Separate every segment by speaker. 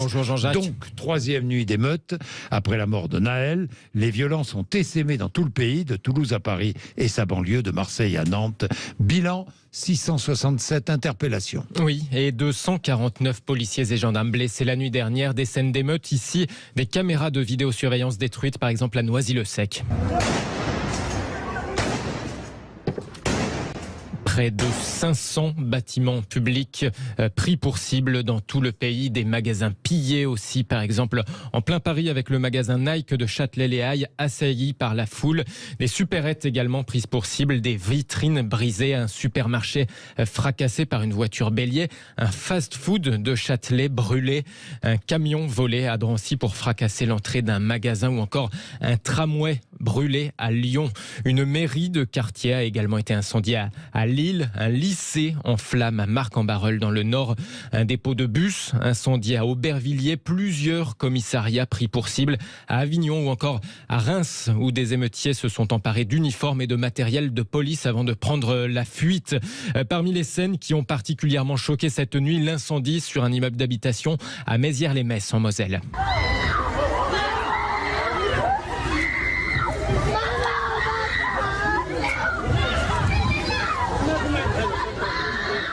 Speaker 1: Bonjour Jean-Jacques.
Speaker 2: Donc, troisième nuit d'émeute. Après la mort de Naël, les violences ont essaimé dans tout le pays, de Toulouse à Paris et sa banlieue, de Marseille à Nantes. Bilan, 667 interpellations.
Speaker 1: Oui, et 249 policiers et gendarmes blessés la nuit dernière. Des scènes d'émeute ici, des caméras de vidéosurveillance détruites, par exemple à Noisy-le-Sec. Près de 500 bâtiments publics pris pour cible dans tout le pays, des magasins pillés aussi, par exemple en plein Paris avec le magasin Nike de Châtelet-les-Halles assailli par la foule, des supérettes également prises pour cible, des vitrines brisées, un supermarché fracassé par une voiture bélier, un fast-food de Châtelet brûlé, un camion volé à Drancy pour fracasser l'entrée d'un magasin ou encore un tramway brûlé à Lyon. Une mairie de quartier a également été incendiée à Lille, un lycée en flammes à Marcq-en-Barœul dans le Nord, un dépôt de bus incendié à Aubervilliers, plusieurs commissariats pris pour cible à Avignon ou encore à Reims où des émeutiers se sont emparés d'uniformes et de matériel de police avant de prendre la fuite. Parmi les scènes qui ont particulièrement choqué cette nuit, l'incendie sur un immeuble d'habitation à Mézières-les-Messes en Moselle.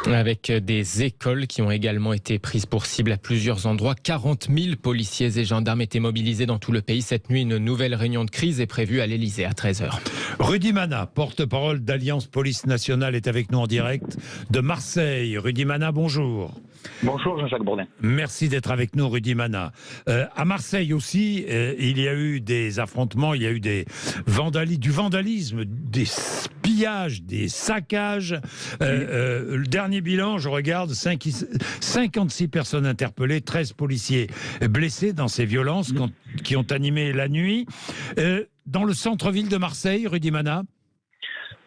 Speaker 1: Avec des écoles qui ont également été prises pour cible à plusieurs endroits. 40 000 policiers et gendarmes étaient mobilisés dans tout le pays. Cette nuit, une nouvelle réunion de crise est prévue à l'Elysée à 13h.
Speaker 2: Rudy Mana, porte-parole d'Alliance Police Nationale, est avec nous en direct de Marseille. Rudy Mana, bonjour.
Speaker 3: Bonjour Jean-Jacques Bourdin.
Speaker 2: Merci d'être avec nous, Rudy Mana. À Marseille aussi, il y a eu des affrontements, il y a eu du vandalisme, des pillages, des saccages. Le dernier bilan, je regarde, 56 personnes interpellées, 13 policiers blessés dans ces violences qui ont animé la nuit. Dans le centre-ville de Marseille, Rudy Mana?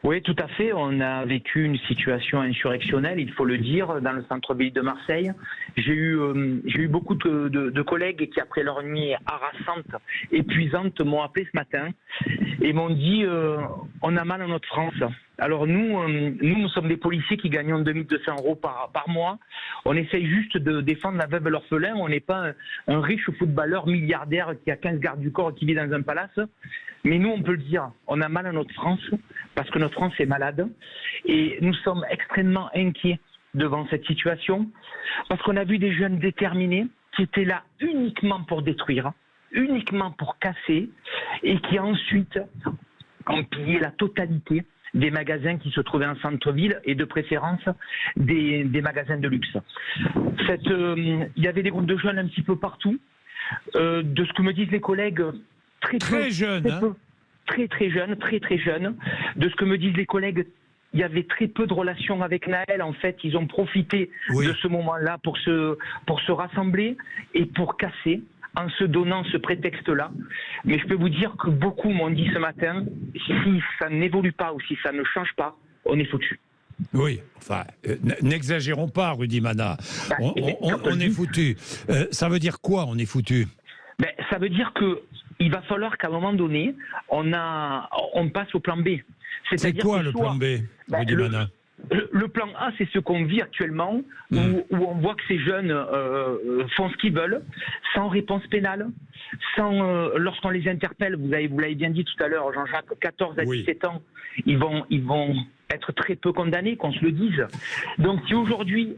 Speaker 3: Oui, tout à fait. On a vécu une situation insurrectionnelle, il faut le dire, dans le centre-ville de Marseille. J'ai eu beaucoup de collègues qui, après leur nuit harassante, épuisante, m'ont appelé ce matin et m'ont dit on a mal à notre France. Alors nous sommes des policiers qui gagnons 2200 € par mois. On essaye juste de défendre la veuve et l'orphelin. On n'est pas un riche footballeur milliardaire qui a 15 gardes du corps et qui vit dans un palace. Mais nous, on peut le dire, on a mal à notre France parce que notre France est malade. Et nous sommes extrêmement inquiets devant cette situation parce qu'on a vu des jeunes déterminés qui étaient là uniquement pour détruire, uniquement pour casser et qui ensuite ont pillé la totalité des magasins qui se trouvaient en centre-ville et de préférence des magasins de luxe. Il y avait des groupes de jeunes un petit peu partout. De ce que me disent les collègues, très jeunes. Très jeunes. De ce que me disent les collègues, il y avait très peu de relations avec Naël. En fait, ils ont profité de ce moment-là pour se rassembler et pour casser, en se donnant ce prétexte-là. Mais je peux vous dire que beaucoup m'ont dit ce matin, si ça n'évolue pas ou si ça ne change pas, on est foutu.
Speaker 2: Oui, enfin, n'exagérons pas, Rudy Mana. On est foutu. Ça veut dire quoi, on est foutu?
Speaker 3: Ça veut dire qu'il va falloir qu'à un moment donné, on passe au plan B.
Speaker 2: C'est quoi le plan B, Rudy Mana?
Speaker 3: Le plan A, c'est ce qu'on vit actuellement, où on voit que ces jeunes font ce qu'ils veulent, sans réponse pénale, lorsqu'on les interpelle, vous l'avez bien dit tout à l'heure, Jean-Jacques, 14 à 17 ans, ils vont être très peu condamnés, qu'on se le dise. Donc si aujourd'hui,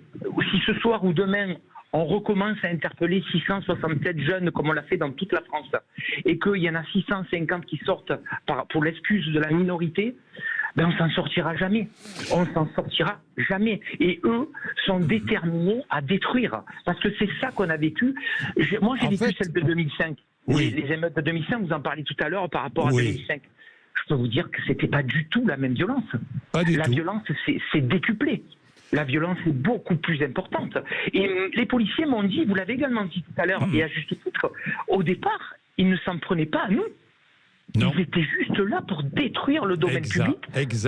Speaker 3: si ce soir ou demain, on recommence à interpeller 667 jeunes comme on l'a fait dans toute la France, et qu'il y en a 650 qui sortent pour l'excuse de la minorité, on s'en sortira jamais. On s'en sortira jamais. Et eux sont déterminés à détruire. Parce que c'est ça qu'on a vécu. Moi, j'ai vécu celle de 2005. Oui. Les émeutes de 2005, vous en parlez tout à l'heure par rapport à 2005. Je peux vous dire que c'était pas du tout la même violence. La violence, c'est décuplé. La violence est beaucoup plus importante. Et les policiers m'ont dit, vous l'avez également dit tout à l'heure, et à juste titre, au départ, ils ne s'en prenaient pas à nous. Non. Ils étaient juste là pour détruire le domaine public,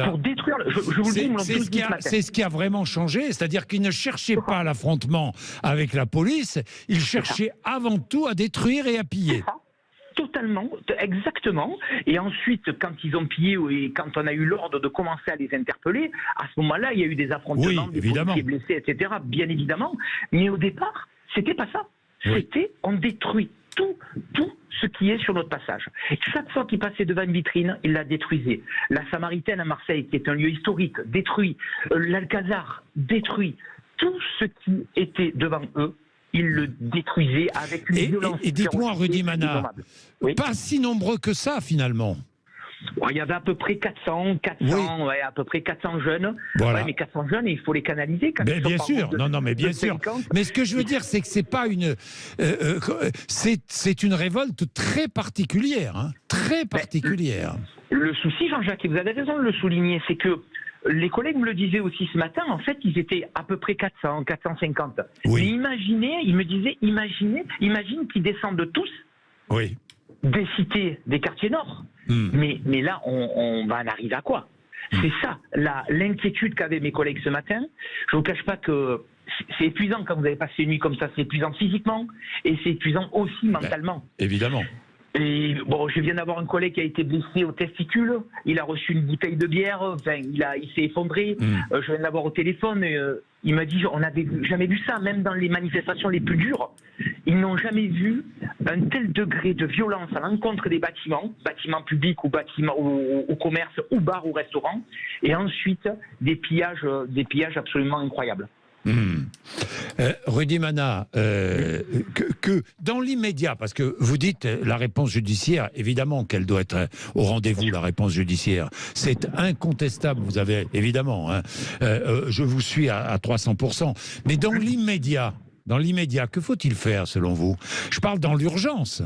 Speaker 3: pour détruire. Je vous le dis,
Speaker 2: c'est ce qui a vraiment changé, c'est-à-dire qu'ils ne cherchaient pas l'affrontement avec la police, ils cherchaient avant tout à détruire et à piller.
Speaker 3: Totalement, exactement. Et ensuite, quand ils ont pillé et quand on a eu l'ordre de commencer à les interpeller, à ce moment-là, il y a eu des affrontements, des policiers blessés, etc. Bien évidemment. Mais au départ, c'était pas ça. C'était, on détruit tout ce qui est sur notre passage. Et chaque fois qu'il passait devant une vitrine, il la détruisait. La Samaritaine à Marseille, qui est un lieu historique, détruit. L'Alcazar, détruit. Tout ce qui était devant eux, ils le détruisaient avec une violence.
Speaker 2: Et dites-moi, Rudy Mana, pas si nombreux que ça, finalement.
Speaker 3: Il y avait à peu près 400, ouais, à peu près 400 jeunes.
Speaker 2: Voilà.
Speaker 3: Ouais, mais 400 jeunes, il faut les canaliser quand
Speaker 2: même. Bien sûr, mais bien sûr. Mais ce que je veux dire, c'est que c'est pas une, c'est une révolte très particulière, hein, très particulière.
Speaker 3: Le souci, Jean-Jacques, et vous avez raison de le souligner, c'est que les collègues me le disaient aussi ce matin, en fait, ils étaient à peu près 400, 450.
Speaker 2: Oui.
Speaker 3: Mais imaginez, ils me disaient, imagine qu'ils descendent tous.
Speaker 2: Oui.
Speaker 3: Des cités, des quartiers nord. Mais là, on va en arriver à quoi? C'est ça, l'inquiétude qu'avaient mes collègues ce matin. Je ne vous cache pas que c'est épuisant quand vous avez passé une nuit comme ça. C'est épuisant physiquement et c'est épuisant aussi mentalement.
Speaker 2: Évidemment.
Speaker 3: Et bon, je viens d'avoir un collègue qui a été blessé au testicule. Il a reçu une bouteille de bière. Enfin, il s'est effondré. Je viens de l'avoir au téléphone. Il m'a dit, on n'avait jamais vu ça, même dans les manifestations les plus dures. Ils n'ont jamais vu un tel degré de violence à l'encontre des bâtiments publics ou bâtiments ou commerces ou bars ou restaurants. Et ensuite, des pillages absolument incroyables.
Speaker 2: Rudy Mana, que dans l'immédiat, parce que vous dites la réponse judiciaire, évidemment qu'elle doit être au rendez-vous, la réponse judiciaire, c'est incontestable, vous avez évidemment, hein, je vous suis à 300%, mais dans l'immédiat, que faut-il faire selon vous? Je parle dans l'urgence.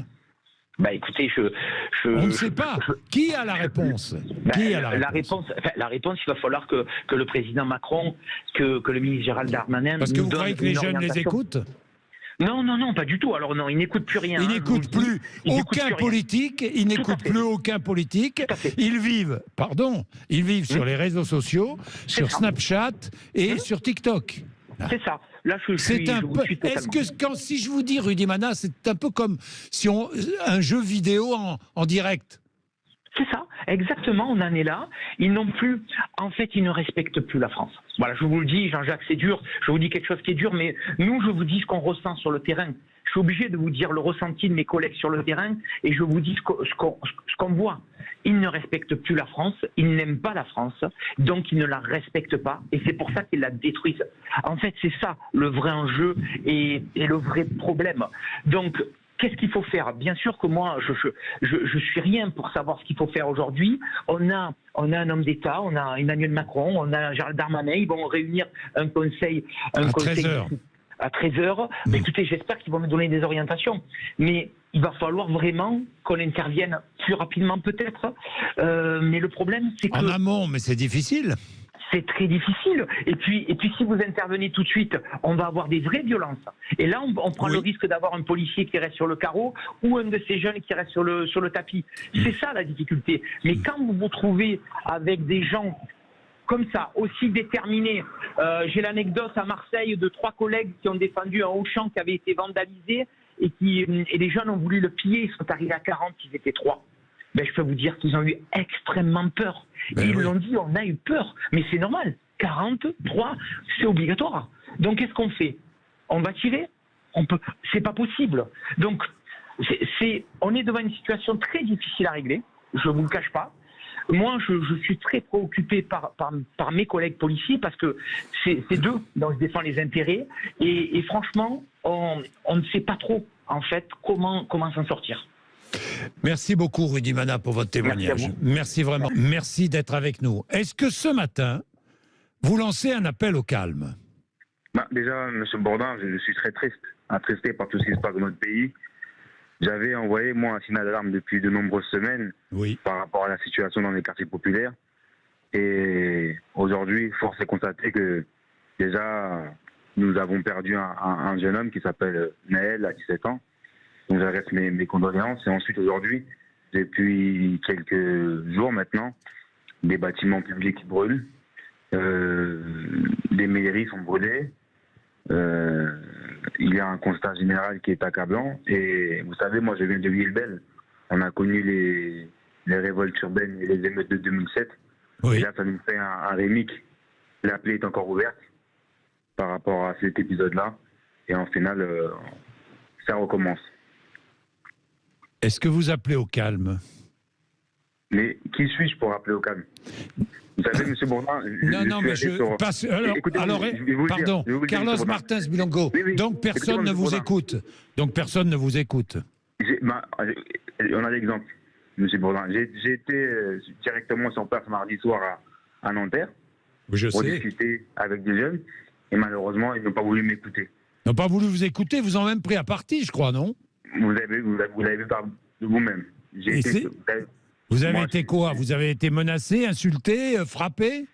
Speaker 3: Bah écoutez,
Speaker 2: on ne sait pas. Qui a la réponse?
Speaker 3: La réponse, il va falloir que le président Macron, que le ministre Gérald Darmanin.
Speaker 2: Parce que vous croyez que les jeunes les écoutent?
Speaker 3: Non, pas du tout. Alors non, ils n'écoutent plus rien.
Speaker 2: Ils n'écoutent plus aucun politique. Ils n'écoutent plus aucun politique. Ils vivent sur les réseaux sociaux, sur Snapchat et sur TikTok.
Speaker 3: C'est ça. Là,
Speaker 2: Est-ce que si je vous dis, Rudy Mana, c'est un peu comme si un jeu vidéo en direct?
Speaker 3: C'est ça, exactement, on en est là. Ils ne respectent plus la France. Voilà, je vous le dis, Jean-Jacques, c'est dur. Je vous dis quelque chose qui est dur, mais nous, je vous dis ce qu'on ressent sur le terrain. Je suis obligé de vous dire le ressenti de mes collègues sur le terrain et je vous dis ce qu'on voit. Ils ne respectent plus la France, ils n'aiment pas la France, donc ils ne la respectent pas et c'est pour ça qu'ils la détruisent. En fait, c'est ça le vrai enjeu et le vrai problème. Donc, qu'est-ce qu'il faut faire? Bien sûr que moi, je suis rien pour savoir ce qu'il faut faire aujourd'hui. On a un homme d'État, on a Emmanuel Macron, on a Gérald Darmanin, ils vont réunir un conseil
Speaker 2: à 13h.
Speaker 3: À 13h. Mais écoutez, j'espère qu'ils vont me donner des orientations. Mais il va falloir vraiment qu'on intervienne plus rapidement peut-être. Mais le problème, c'est que...
Speaker 2: En amont, mais c'est difficile.
Speaker 3: C'est très difficile. Et puis, si vous intervenez tout de suite, on va avoir des vraies violences. Et là, on prend le risque d'avoir un policier qui reste sur le carreau ou un de ces jeunes qui reste sur le tapis. C'est ça la difficulté. Mais quand vous vous trouvez avec des gens comme ça, aussi déterminés, j'ai l'anecdote à Marseille de 3 collègues qui ont défendu un Auchan qui avait été vandalisé et les jeunes ont voulu le piller. Ils sont arrivés à 40, ils étaient 3. Ben, je peux vous dire qu'ils ont eu extrêmement peur. Ils l'ont dit, on a eu peur. Mais c'est normal. 43, c'est obligatoire. Donc, qu'est-ce qu'on fait? On va tirer? C'est pas possible. Donc, on est devant une situation très difficile à régler. Je vous le cache pas. Moi, je suis très préoccupé par mes collègues policiers parce que c'est d'eux dont je défends les intérêts. Et franchement, on ne sait pas trop, en fait, comment s'en sortir.
Speaker 2: Merci beaucoup, Rudy Mana, pour votre témoignage. Merci vraiment. Merci d'être avec nous. Est-ce que ce matin, vous lancez un appel au calme?
Speaker 4: Déjà, M. Bourdin, je suis très triste, attristé par tout ce qui se passe dans notre pays. J'avais envoyé, moi, un signal d'alarme depuis de nombreuses semaines par rapport à la situation dans les quartiers populaires. Et aujourd'hui, force est de constater que déjà, nous avons perdu un jeune homme qui s'appelle Naël, à 17 ans. Donc j'adresse mes condoléances. Et ensuite, aujourd'hui, depuis quelques jours maintenant, des bâtiments publics brûlent, des mairies sont brûlées. Il y a un constat général qui est accablant. Et vous savez, moi, je viens de Villebel. On a connu les révoltes urbaines et les émeutes de 2007. Et là, ça nous fait un rémique. La plaie est encore ouverte par rapport à cet épisode-là. Et en final... ça recommence.
Speaker 2: Est-ce que vous appelez au calme?
Speaker 4: Mais qui suis-je pour appeler au calme? Vous savez, M. Bourdin...
Speaker 2: Non, mais pardon, Carlos Martins Bilongo,
Speaker 4: oui,
Speaker 2: donc personne ne vous écoute. Donc personne ne vous écoute.
Speaker 4: On a l'exemple, M. Bourdin. J'ai été directement sur place mardi soir à Nanterre pour discuter avec des jeunes, et malheureusement, ils n'ont pas voulu m'écouter.
Speaker 2: Ils n'ont pas voulu vous écouter, vous ont même pris à partie, je crois, non?
Speaker 4: Vous l'avez vu par de vous-même.
Speaker 2: Vous avez été quoi? Vous avez été menacé, insulté, frappé?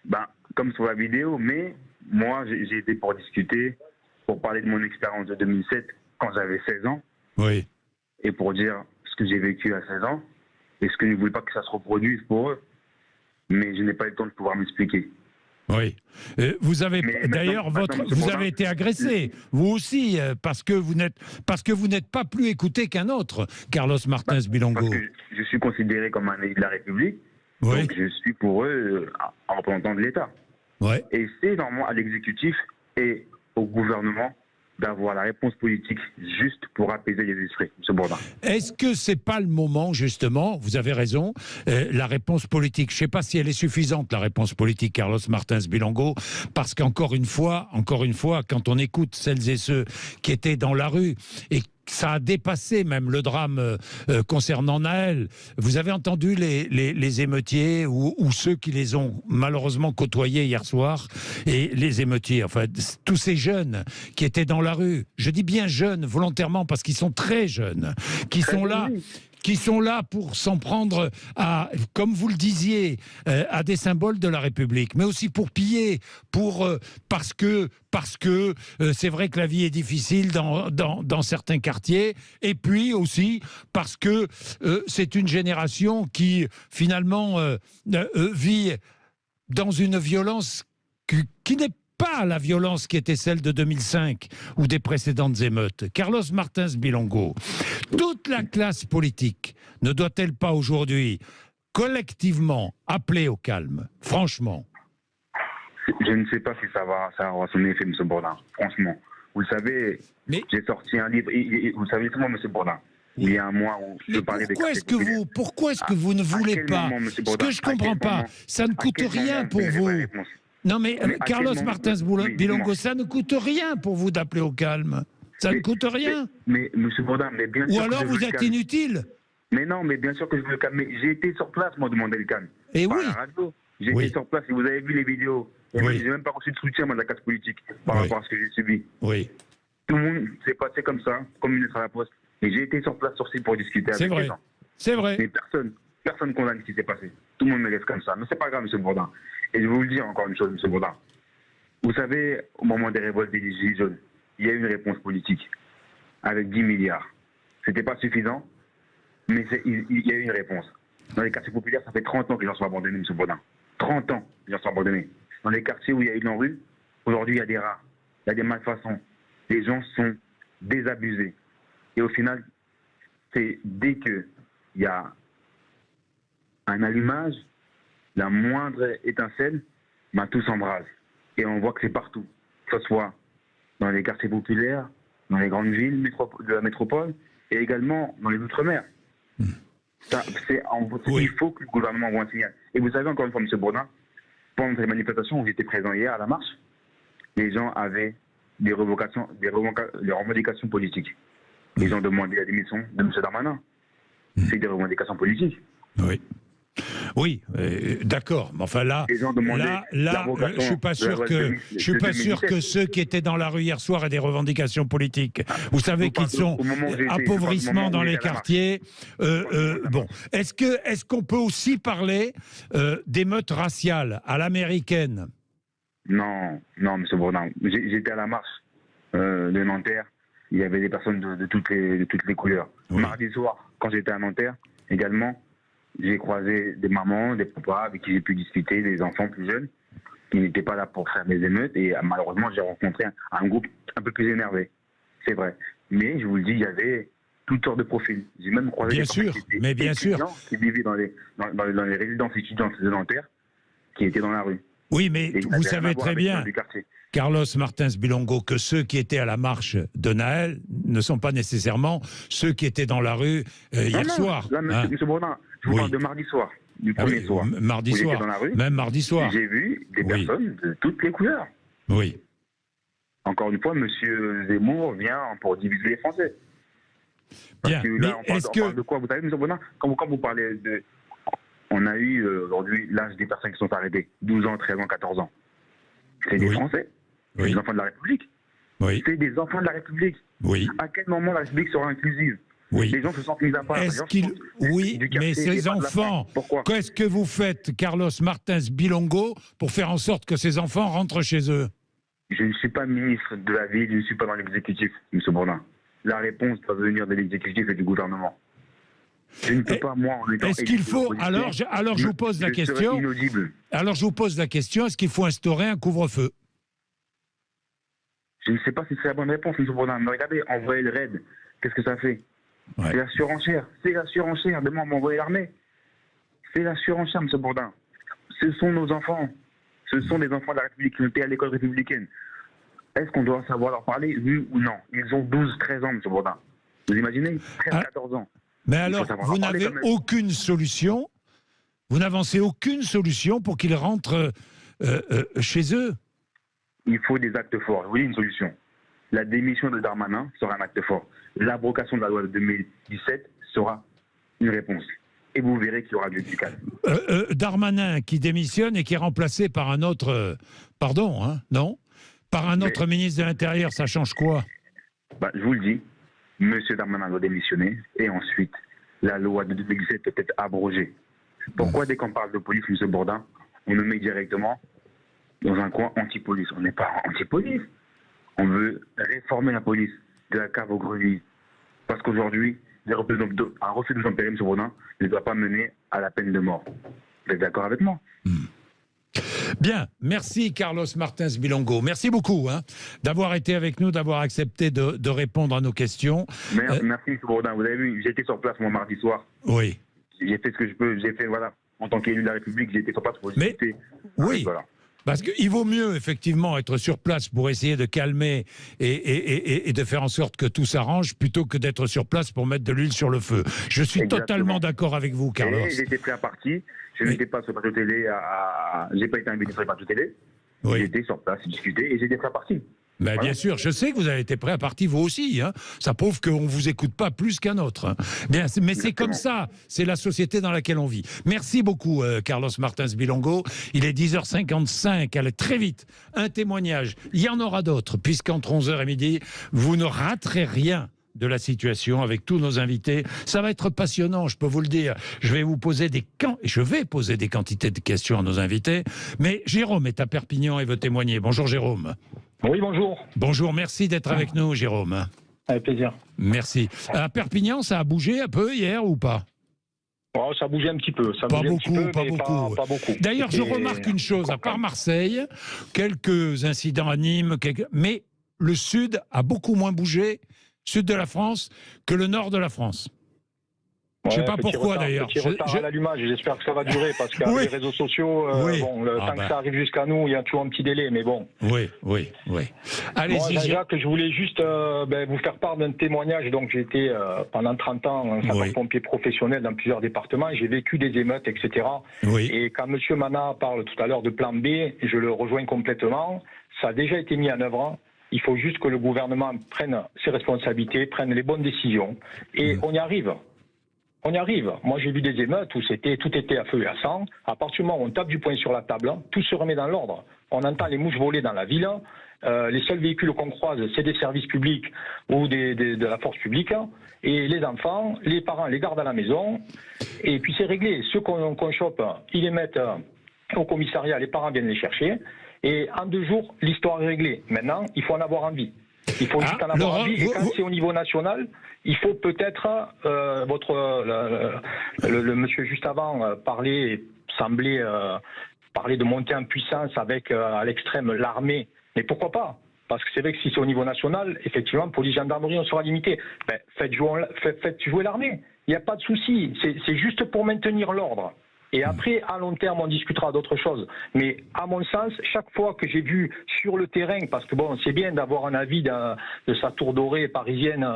Speaker 4: Comme sur la vidéo, mais moi, j'ai été pour discuter, pour parler de mon expérience de 2007, quand j'avais 16 ans.
Speaker 2: Oui.
Speaker 4: Et pour dire ce que j'ai vécu à 16 ans, et ce que je ne voulais pas que ça se reproduise pour eux. Mais je n'ai pas eu le temps de pouvoir m'expliquer.
Speaker 2: Oui. Vous avez d'ailleurs vous avez été agressé, vous aussi, parce que vous n'êtes pas plus écouté qu'un autre, Carlos Martins Bilongo.
Speaker 4: Parce que je suis considéré comme un élu de la République,
Speaker 2: oui.
Speaker 4: Donc je suis pour eux un représentant de l'État.
Speaker 2: Ouais.
Speaker 4: Et c'est normalement à l'exécutif et au gouvernement d'avoir la réponse politique juste pour apaiser les esprits, M. Bourdin.
Speaker 2: Est-ce que c'est pas le moment, justement, vous avez raison, la réponse politique, je ne sais pas si elle est suffisante, la réponse politique, Carlos Martins Bilongo, parce qu'encore une fois, quand on écoute celles et ceux qui étaient dans la rue et ça a dépassé même le drame concernant Naël. Vous avez entendu les émeutiers ou ceux qui les ont malheureusement côtoyés hier soir, et les émeutiers, enfin tous ces jeunes qui étaient dans la rue. Je dis bien jeunes volontairement parce qu'ils sont très jeunes, qui sont là pour s'en prendre à, comme vous le disiez, à des symboles de la République, mais aussi pour piller, parce que c'est vrai que la vie est difficile dans certains quartiers, et puis aussi parce que c'est une génération qui finalement vit dans une violence qui n'est pas la violence qui était celle de 2005 ou des précédentes émeutes. Carlos Martins Bilongo, toute la classe politique ne doit-elle pas aujourd'hui collectivement appeler au calme, franchement?
Speaker 4: Je ne sais pas si ça va avoir son effet, M. Bourdin, franchement. Vous le savez, j'ai sorti un livre, vous savez comment, M. Bourdin, il y a un mois où je parlais des quartiers populaires.
Speaker 2: Pourquoi est-ce que vous ne voulez pas? Ce que je ne comprends pas, ça ne coûte rien pour vous. Non mais Carlos Martins Bilongo, ça ne coûte rien pour vous d'appeler au calme. Ça ne coûte rien.
Speaker 4: Mais M. Bourdin, mais bien sûr.
Speaker 2: Ou alors vous êtes inutile.
Speaker 4: Mais non, mais bien sûr que je veux le calme. J'ai été sur place, moi, demander le calme.
Speaker 2: Et oui.
Speaker 4: J'ai été sur place et vous avez vu les vidéos. Et moi, je n'ai même pas reçu de soutien, moi, de la classe politique par rapport à ce que j'ai subi.
Speaker 2: Oui.
Speaker 4: Tout le monde s'est passé comme ça, comme une lettre à la poste. Et j'ai été sur place, sur site pour discuter avec les gens.
Speaker 2: C'est vrai.
Speaker 4: Mais personne condamne ce qui s'est passé. Tout le monde me laisse comme ça. Mais c'est pas grave, M. Bourdin. Et je vais vous le dire encore une chose, M. Bourdin. Vous savez, au moment des révoltes des Gilets jaunes, il y a eu une réponse politique avec 10 milliards. C'était pas suffisant, mais il y a eu une réponse. Dans les quartiers populaires, ça fait 30 ans que les gens sont abandonnés, M. Bourdin. 30 ans que les gens sont abandonnés. Dans les quartiers où il y a eu de l'ANRU, aujourd'hui, il y a des rats, il y a des malfaçons. Les gens sont désabusés. Et au final, c'est dès qu'il y a un allumage, la moindre étincelle, tout s'embrase. Et on voit que c'est partout, que ce soit dans les quartiers populaires, dans les grandes villes de la métropole, et également dans les outre-mer. Il faut que le gouvernement envoie un signal. Et vous savez, encore une fois, M. Bourdin, pendant ces manifestations où j'étais présent hier à la marche, les gens avaient des revendications politiques. Les gens demandaient la démission de M. Darmanin. C'est des revendications politiques.
Speaker 2: Oui. Oui, d'accord. Mais enfin là, je suis pas sûr que ceux qui étaient dans la rue hier soir aient des revendications politiques. Vous savez qu'ils sont appauvrissement dans les quartiers. Bon, est-ce qu'on peut aussi parler d'émeutes raciales à l'américaine?
Speaker 4: Non, M. Bourdin. J'étais à la marche de Nanterre. Il y avait des personnes de toutes les couleurs. Oui. Mardi soir, quand j'étais à Nanterre, également, j'ai croisé des mamans, des papas avec qui j'ai pu discuter, des enfants plus jeunes, qui n'étaient pas là pour faire des émeutes. Et malheureusement, j'ai rencontré un groupe un peu plus énervé. C'est vrai. Mais je vous le dis, il y avait toutes sortes de profils. J'ai même croisé des étudiants qui vivaient dans les résidences étudiantes de Nanterre, qui étaient dans la rue.
Speaker 2: Oui, mais vous savez très bien, Carlos Martins Bilongo, que ceux qui étaient à la marche de Naël ne sont pas nécessairement ceux qui étaient dans la rue hier soir.
Speaker 4: Là, monsieur Bourdin, je vous parle de mardi soir, du premier soir.
Speaker 2: Mardi soir,
Speaker 4: dans la rue,
Speaker 2: même mardi soir.
Speaker 4: J'ai vu des personnes de toutes les couleurs.
Speaker 2: Oui.
Speaker 4: Encore une fois, monsieur Zemmour vient pour diviser les Français.
Speaker 2: Bien,
Speaker 4: que là, on parle de quoi? Vous savez, monsieur Bourdin, quand vous parlez de... On a eu aujourd'hui l'âge des personnes qui sont arrêtées, 12 ans, 13 ans, 14 ans. C'est des Français. C'est des enfants de la République.
Speaker 2: Oui.
Speaker 4: C'est des enfants de la République.
Speaker 2: Oui.
Speaker 4: À quel moment la République sera inclusive?
Speaker 2: Oui.
Speaker 4: Les gens se sentent mis à part.
Speaker 2: Oui, mais ces enfants, qu'est-ce que vous faites, Carlos Martins Bilongo, pour faire en sorte que ces enfants rentrent chez eux?
Speaker 4: Je ne suis pas ministre de la ville, je ne suis pas dans l'exécutif, M. Bourdin. La réponse doit venir de l'exécutif et du gouvernement. Je ne peux pas, moi, en étant...
Speaker 2: Est-ce qu'il faut... Alors, je vous pose la question. Alors, je vous pose la question, est-ce qu'il faut instaurer un couvre-feu?
Speaker 4: Je ne sais pas si c'est la bonne réponse, M. Bourdin. Mais regardez, envoyer le raid, qu'est-ce que ça fait? C'est la surenchère. C'est la surenchère. Demain, on va envoyer l'armée. C'est la surenchère, M. Bourdin. Ce sont nos enfants. Ce sont des enfants de la République qui ont été à l'école républicaine. Est-ce qu'on doit savoir leur parler, oui ou non? Ils ont 12, 13 ans, M. Bourdin. Vous imaginez? 13, 14 ans.
Speaker 2: Mais alors, vous n'avez aucune solution, vous n'avancez aucune solution pour qu'ils rentrent chez eux?
Speaker 4: Il faut des actes forts. Je vous dis une solution. La démission de Darmanin sera un acte fort. L'abrogation de la loi de 2017 sera une réponse. Et vous verrez qu'il y aura du calme.
Speaker 2: Darmanin qui démissionne et qui est remplacé par un autre... pardon, hein, non? Par un autre ministre de l'Intérieur, ça change quoi?
Speaker 4: Je vous le dis. M. Darmanin doit démissionner et ensuite la loi de 2017 peut être abrogée. Pourquoi dès qu'on parle de police, M. Bourdin, on nous met directement dans un coin anti-police? On n'est pas anti-police. On veut réformer la police de la cave au grenier. Parce qu'aujourd'hui, un refus d'obtempérer, M. Bourdin, ne doit pas mener à la peine de mort. Vous êtes d'accord avec moi?
Speaker 2: Bien, merci Carlos Martins Bilongo. Merci beaucoup d'avoir été avec nous, d'avoir accepté de répondre à nos questions.
Speaker 4: Merci M. Bourdin. Vous avez vu, j'étais sur place moi mardi soir.
Speaker 2: Oui.
Speaker 4: J'ai fait ce que je peux. J'ai fait, voilà, en tant qu'élu de la République, j'ai été sur place pour discuter.
Speaker 2: Oui. Voilà. Parce qu'il vaut mieux, effectivement, être sur place pour essayer de calmer et de faire en sorte que tout s'arrange, plutôt que d'être sur place pour mettre de l'huile sur le feu. Je suis totalement d'accord avec vous, Carlos.
Speaker 4: J'étais prêt à partir. Je n'étais pas sur le plateau télé. J'ai pas été invité sur le plateau télé.
Speaker 2: Oui.
Speaker 4: J'étais sur place, discuter, et j'étais prêt à partir.
Speaker 2: Ben, bien sûr, je sais que vous avez été prêt à partir, vous aussi. Ça prouve qu'on ne vous écoute pas plus qu'un autre. Bien, mais c'est comme ça, c'est la société dans laquelle on vit. Merci beaucoup, Carlos Martins Bilongo. Il est 10h55, allez très vite. Un témoignage, il y en aura d'autres, puisqu'entre 11h et midi, vous ne raterez rien de la situation avec tous nos invités. Ça va être passionnant, je peux vous le dire. Je vais poser des quantités de questions à nos invités. Mais Jérôme est à Perpignan et veut témoigner. Bonjour Jérôme.
Speaker 5: Oui, bonjour.
Speaker 2: Bonjour, merci d'être avec nous, Jérôme.
Speaker 5: Avec plaisir.
Speaker 2: Merci. À Perpignan, ça a bougé un peu hier ou pas?
Speaker 5: Ça a bougé un petit peu.
Speaker 2: Pas beaucoup. D'ailleurs, je remarque une chose, à part Marseille, quelques incidents à Nîmes, mais le sud a beaucoup moins bougé, sud de la France, que le nord de la France. Je ne sais pas pourquoi d'ailleurs.
Speaker 5: Petit retard à l'allumage, j'espère que ça va durer parce qu'avec les réseaux sociaux, le temps que ça arrive jusqu'à nous, il y a toujours un petit délai, mais bon.
Speaker 2: Oui. Allez-y.
Speaker 5: Jacques, je voulais juste vous faire part d'un témoignage. Donc j'ai été pendant 30 ans un sapeur-pompier professionnel dans plusieurs départements. J'ai vécu des émeutes, etc.
Speaker 2: Oui.
Speaker 5: Et quand M. Mana parle tout à l'heure de plan B, je le rejoins complètement. Ça a déjà été mis en œuvre. Il faut juste que le gouvernement prenne ses responsabilités, prenne les bonnes décisions. Et on y arrive. On y arrive. Moi, j'ai vu des émeutes où tout était à feu et à sang. À partir du moment où on tape du poing sur la table, tout se remet dans l'ordre. On entend les mouches voler dans la ville. Les seuls véhicules qu'on croise, c'est des services publics ou de la force publique. Et les enfants, les parents les gardent à la maison. Et puis c'est réglé. Ceux qu'on chope, ils les mettent au commissariat. Les parents viennent les chercher. Et en 2 jours, l'histoire est réglée. Maintenant, il faut en avoir envie. Il faut juste en avoir envie. Et quand c'est au niveau national, il faut peut-être, le monsieur juste avant semblait parler de monter en puissance avec à l'extrême l'armée. Mais pourquoi pas? Parce que c'est vrai que si c'est au niveau national, effectivement, police, gendarmerie, on sera limité. Faites jouer l'armée. Il n'y a pas de souci. C'est juste pour maintenir l'ordre. Et après, à long terme, on discutera d'autres choses. Mais à mon sens, chaque fois que j'ai vu sur le terrain, parce que bon, c'est bien d'avoir un avis de sa tour dorée parisienne,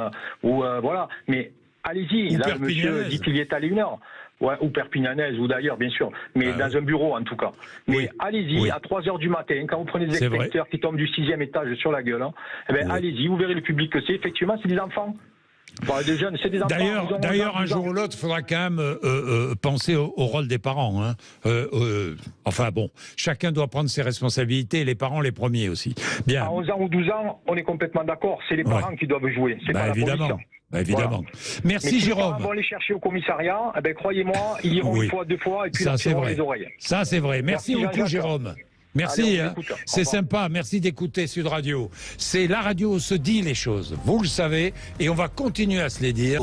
Speaker 5: ou voilà, mais allez-y. Là, le monsieur dit qu'il y est allé 1 heure. Ouais, ou perpignanaise, ou d'ailleurs, bien sûr, mais dans un bureau en tout cas. Mais allez-y, à 3 heures du matin, quand vous prenez des inspecteurs qui tombent du 6e étage sur la gueule, allez-y, vous verrez le public que c'est. Effectivement, c'est des enfants. Enfin, des jeunes, c'est des enfants.
Speaker 2: D'ailleurs, un jour ou l'autre, il faudra quand même penser au rôle des parents. Hein. Enfin bon, chacun doit prendre ses responsabilités, et les parents les premiers aussi. Bien.
Speaker 5: À 11 ans ou 12 ans, on est complètement d'accord, c'est les parents qui doivent jouer, c'est pas
Speaker 2: évidemment.
Speaker 5: la police.
Speaker 2: Évidemment.
Speaker 5: Voilà.
Speaker 2: Merci
Speaker 5: mais
Speaker 2: Jérôme.
Speaker 5: Les parents vont les chercher au commissariat, croyez-moi, ils iront 1 fois, 2 fois, et puis
Speaker 2: ça,
Speaker 5: ils les oreilles.
Speaker 2: Ça, c'est vrai. Merci beaucoup, Jérôme. Merci,
Speaker 5: allez,
Speaker 2: c'est sympa, merci d'écouter Sud Radio. C'est la radio où se dit les choses, vous le savez, et on va continuer à se les dire.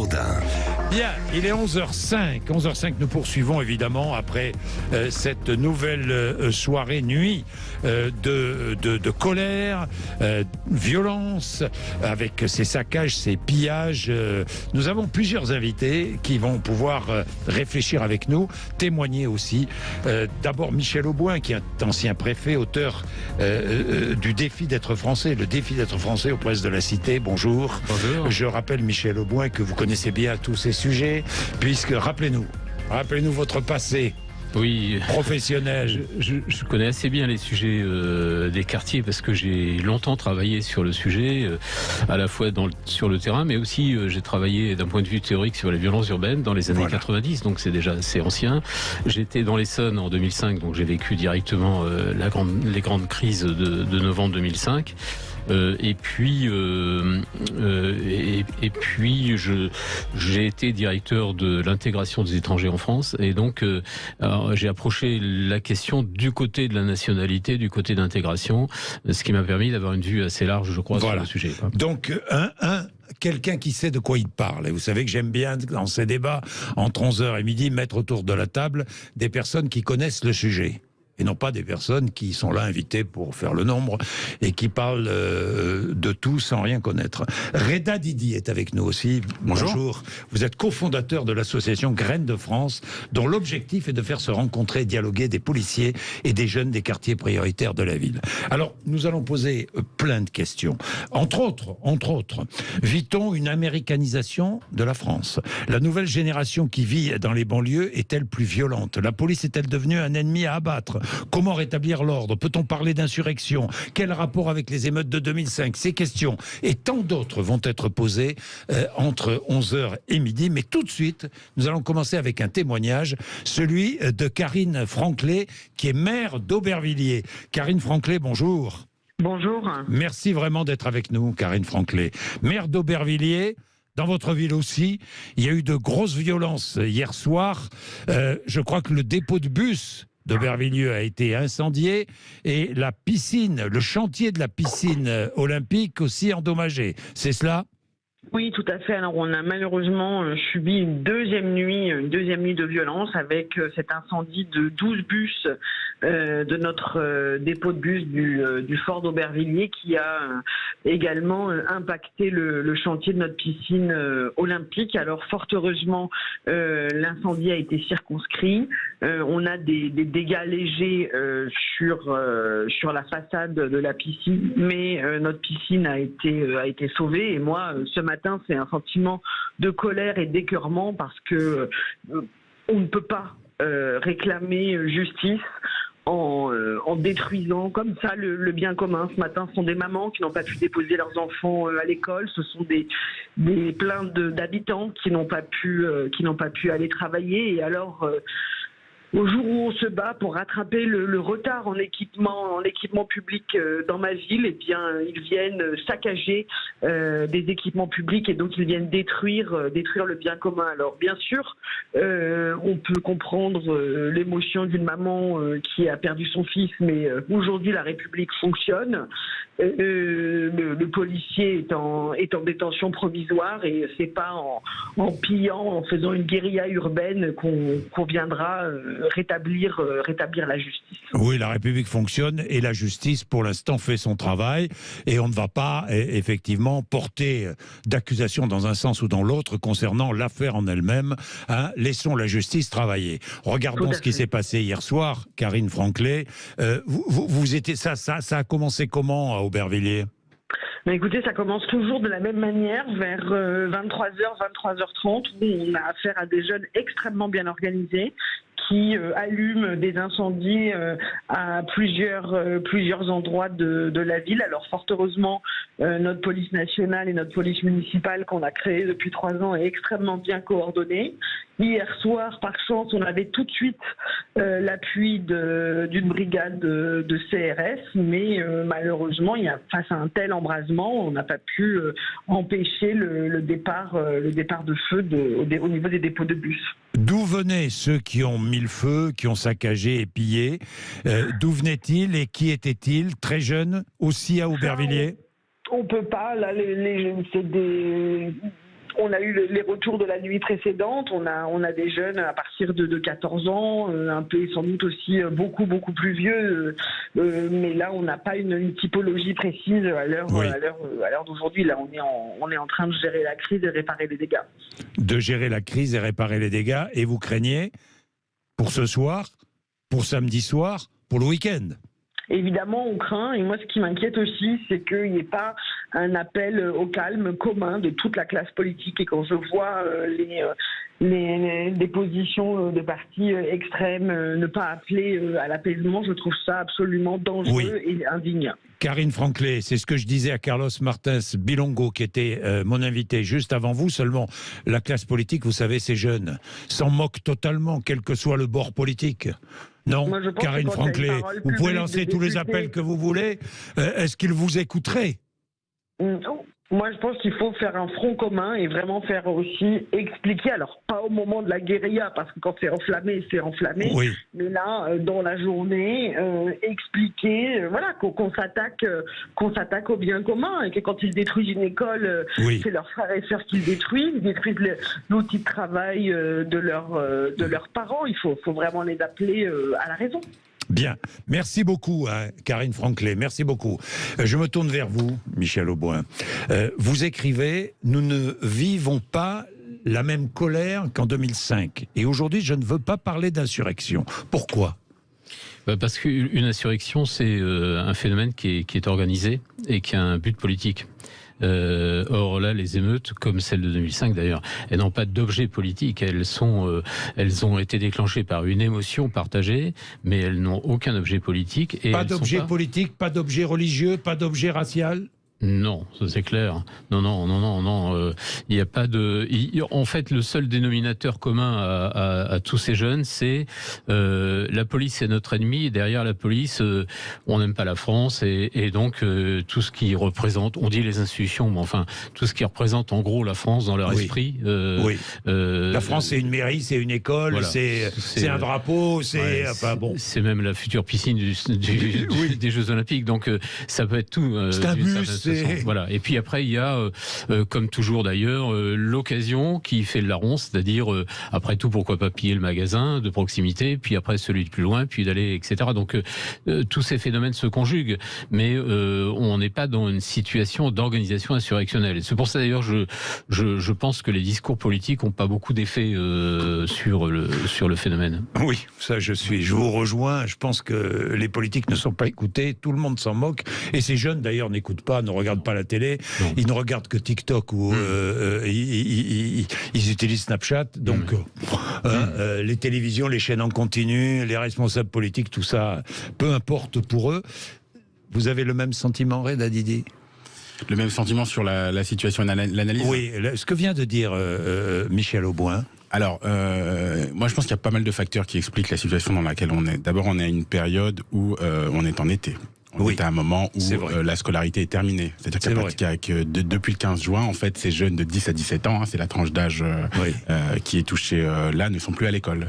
Speaker 2: Bien, il est 11h05. 11h05, nous poursuivons évidemment après cette nouvelle soirée, nuit de colère, violence, avec ces saccages, ces pillages. Nous avons plusieurs invités qui vont pouvoir réfléchir avec nous, témoigner aussi. D'abord Michel Auboin, qui est ancien préfet, auteur du défi d'être français, le défi d'être français aux presses de la Cité. Bonjour.
Speaker 6: Bonjour.
Speaker 2: Je rappelle Michel Auboin que vous connaissez bien tous ces sujets, puisque rappelez-nous votre passé.
Speaker 6: Oui,
Speaker 2: professionnel.
Speaker 6: Je connais assez bien les sujets des quartiers parce que j'ai longtemps travaillé sur le sujet, à la fois sur le terrain, mais aussi j'ai travaillé d'un point de vue théorique sur les violences urbaines dans les années 90, donc c'est déjà assez ancien. J'étais dans l'Essonne en 2005, donc j'ai vécu directement les grandes crises de novembre 2005. Et puis j'ai été directeur de l'intégration des étrangers en France, et donc j'ai approché la question du côté de la nationalité, du côté d'intégration, ce qui m'a permis d'avoir une vue assez large, je crois, sur le sujet.
Speaker 2: Donc quelqu'un qui sait de quoi il parle. Et vous savez que j'aime bien, dans ces débats, entre 11h et midi, mettre autour de la table des personnes qui connaissent le sujet. Et non pas des personnes qui sont là invitées pour faire le nombre et qui parlent de tout sans rien connaître. Reda Didi est avec nous aussi. Bonjour. Vous êtes cofondateur de l'association Graines de France, dont l'objectif est de faire se rencontrer et dialoguer des policiers et des jeunes des quartiers prioritaires de la ville. Alors, nous allons poser plein de questions. Entre autres, vit-on une américanisation de la France? La nouvelle génération qui vit dans les banlieues est-elle plus violente? La police est-elle devenue un ennemi à abattre? Comment rétablir l'ordre? Peut-on parler d'insurrection? Quel rapport avec les émeutes de 2005? Ces questions et tant d'autres vont être posées entre 11h et midi. Mais tout de suite, nous allons commencer avec un témoignage, celui de Karine Franclet, qui est maire d'Aubervilliers. Karine Franclet, bonjour.
Speaker 7: Bonjour.
Speaker 2: Merci vraiment d'être avec nous, Karine Franclet. Maire d'Aubervilliers. Dans votre ville aussi, il y a eu de grosses violences hier soir. Je crois que le dépôt de bus d'Aubervilliers a été incendié et la piscine, le chantier de la piscine olympique aussi endommagé. C'est cela ?
Speaker 7: Oui, tout à fait. Alors, on a malheureusement subi une deuxième nuit de violence avec cet incendie de 12 bus de notre dépôt de bus du fort d'Aubervilliers qui a également impacté le chantier de notre piscine olympique. Alors, fort heureusement, l'incendie a été circonscrit. On a des dégâts légers sur la façade de la piscine, mais notre piscine a été sauvée. Et moi, ce matin, c'est un sentiment de colère et d'écœurement parce que on ne peut pas réclamer justice en détruisant comme ça le bien commun. Ce matin, ce sont des mamans qui n'ont pas pu déposer leurs enfants à l'école. Ce sont des plein d'habitants qui n'ont pas pu aller travailler. Et alors, au jour où on se bat pour rattraper le retard en équipement public dans ma ville, eh bien, ils viennent saccager des équipements publics et donc ils viennent détruire le bien commun. Alors, bien sûr, on peut comprendre l'émotion d'une maman qui a perdu son fils, mais aujourd'hui, la République fonctionne. Le policier est en détention provisoire et c'est pas en pillant, en faisant une guérilla urbaine qu'on viendra rétablir la justice.
Speaker 2: Oui, la République fonctionne et la justice, pour l'instant, fait son travail. Et on ne va pas, effectivement, porter d'accusation dans un sens ou dans l'autre concernant l'affaire en elle-même. Hein. Laissons la justice travailler. Regardons ce qui s'est passé hier soir, Karine Franclay. Vous étiez, ça a commencé comment à Aubervilliers ?
Speaker 7: Mais écoutez, ça commence toujours de la même manière, vers 23h, 23h30, où on a affaire à des jeunes extrêmement bien organisés qui allument des incendies à plusieurs endroits de la ville. Alors fort heureusement, notre police nationale et notre police municipale qu'on a créée depuis 3 ans est extrêmement bien coordonnée. Hier soir, par chance, on avait tout de suite l'appui d'une brigade de CRS, mais malheureusement, face à un tel embrasement, on n'a pas pu empêcher le départ de feu au niveau des dépôts de bus.
Speaker 2: D'où venaient ceux qui ont mis le feu, qui ont saccagé et pillé? D'où venaient-ils et qui étaient-ils? Très jeunes, aussi à Aubervilliers?
Speaker 7: On peut pas. Là, on a eu les retours de la nuit précédente. On a des jeunes à partir de 14 ans, un peu sans doute aussi beaucoup plus vieux. Mais là, on n'a pas une typologie précise à l'heure d'aujourd'hui. Là, on est en train de gérer la crise et réparer les dégâts.
Speaker 2: De gérer la crise et réparer les dégâts. Et vous craignez pour ce soir, pour samedi soir, pour le week-end?
Speaker 7: Évidemment, on craint. Et moi, ce qui m'inquiète aussi, c'est qu'il n'y ait pas un appel au calme commun de toute la classe politique. Et quand je vois des positions de partis extrêmes ne pas appeler à l'apaisement, je trouve ça absolument dangereux et indigne.
Speaker 2: Karine Franclay, c'est ce que je disais à Carlos Martins Bilongo, qui était mon invité juste avant vous. Seulement, la classe politique, vous savez, ces jeunes s'en moquent totalement, quel que soit le bord politique. Non, Karine Franclay, vous pouvez lancer tous les appels que vous voulez. Est-ce qu'ils vous écouteraient?
Speaker 7: Moi, je pense qu'il faut faire un front commun et vraiment faire aussi expliquer, alors pas au moment de la guérilla, parce que quand c'est enflammé, oui. Mais là, dans la journée, expliquer qu'on s'attaque au bien commun et que quand ils détruisent une école, c'est leurs frères et sœurs qu'ils détruisent l'outil de travail de leurs parents. Il faut vraiment les appeler à la raison.
Speaker 2: Bien, merci beaucoup Karine Franclay, merci beaucoup. Je me tourne vers vous, Michel Auboin. Vous écrivez « Nous ne vivons pas la même colère qu'en 2005 ». Et aujourd'hui, je ne veux pas parler d'insurrection. Pourquoi ?
Speaker 6: Parce qu'une insurrection, c'est un phénomène qui est organisé et qui a un but politique. Or là, les émeutes, comme celle de 2005 d'ailleurs, elles n'ont pas d'objet politique. Elles ont été déclenchées par une émotion partagée, mais elles n'ont aucun objet politique. Et
Speaker 2: pas d'objet politique, pas d'objet religieux, pas d'objet racial?
Speaker 6: Non, ça c'est clair. Non. Il n'y a pas de. En fait, le seul dénominateur commun à tous ces jeunes, c'est la police est notre ennemi. Et derrière la police, on n'aime pas la France et donc tout ce qui représente, on dit les institutions, mais enfin tout ce qui représente en gros la France dans leur esprit.
Speaker 2: La France, c'est une mairie, c'est une école, voilà. c'est un drapeau, c'est.
Speaker 6: C'est même la future piscine des Jeux Olympiques. Donc ça peut être tout.
Speaker 2: C'est un bus.
Speaker 6: Voilà. Et puis après, il y a, comme toujours d'ailleurs, l'occasion qui fait le larron, c'est-à-dire, après tout, pourquoi pas piller le magasin de proximité, puis après celui de plus loin, puis d'aller, etc. Donc, tous ces phénomènes se conjuguent, mais on n'est pas dans une situation d'organisation insurrectionnelle. C'est pour ça d'ailleurs, je pense que les discours politiques n'ont pas beaucoup d'effet sur le phénomène.
Speaker 2: Oui, ça je vous rejoins. Je pense que les politiques ne sont pas écoutés, tout le monde s'en moque, et ces jeunes d'ailleurs n'écoutent pas, ne regardent pas la télé, ils ne regardent que TikTok ou ils utilisent Snapchat, donc les télévisions, les chaînes en continu, les responsables politiques, tout ça, peu importe pour eux. Vous avez le même sentiment, Reda Didi?
Speaker 8: Le même sentiment sur la situation et l'analyse?
Speaker 2: Oui, ce que vient de dire Michel Auboin.
Speaker 8: Alors, moi je pense qu'il y a pas mal de facteurs qui expliquent la situation dans laquelle on est. D'abord, on est à une période où on est en été. On est à un moment où la scolarité est terminée. C'est-à-dire depuis le 15 juin, en fait, ces jeunes de 10 à 17 ans, c'est la tranche d'âge qui est touchée là, ne sont plus à l'école.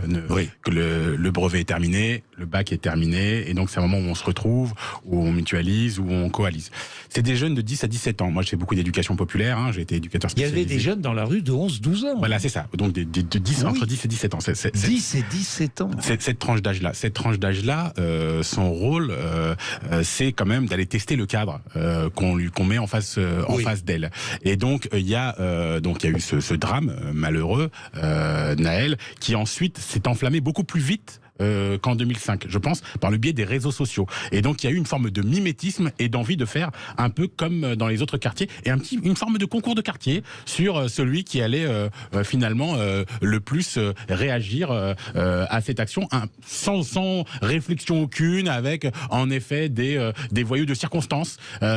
Speaker 8: Que le brevet est terminé, le bac est terminé, et donc c'est un moment où on se retrouve, où on mutualise, où on coalise. C'est des jeunes de 10 à 17 ans. Moi, j'ai fait beaucoup d'éducation populaire, j'ai été éducateur spécialisé.
Speaker 2: Il y avait des jeunes dans la rue de 11-12 ans.
Speaker 8: Voilà, c'est ça. Donc entre 10 et 17 ans.
Speaker 2: 10 et 17 ans.
Speaker 8: Cette tranche d'âge-là, son rôle, c'est quand même d'aller tester le cadre qu'on met en face d'elle. Et donc il y a eu ce drame malheureux, Naël, qui ensuite s'est enflammé beaucoup plus vite qu'en 2005, je pense, par le biais des réseaux sociaux. Et donc, il y a eu une forme de mimétisme et d'envie de faire un peu comme dans les autres quartiers, et une forme de concours de quartier sur celui qui allait finalement le plus réagir à cette action, sans réflexion aucune, avec en effet des voyous de circonstance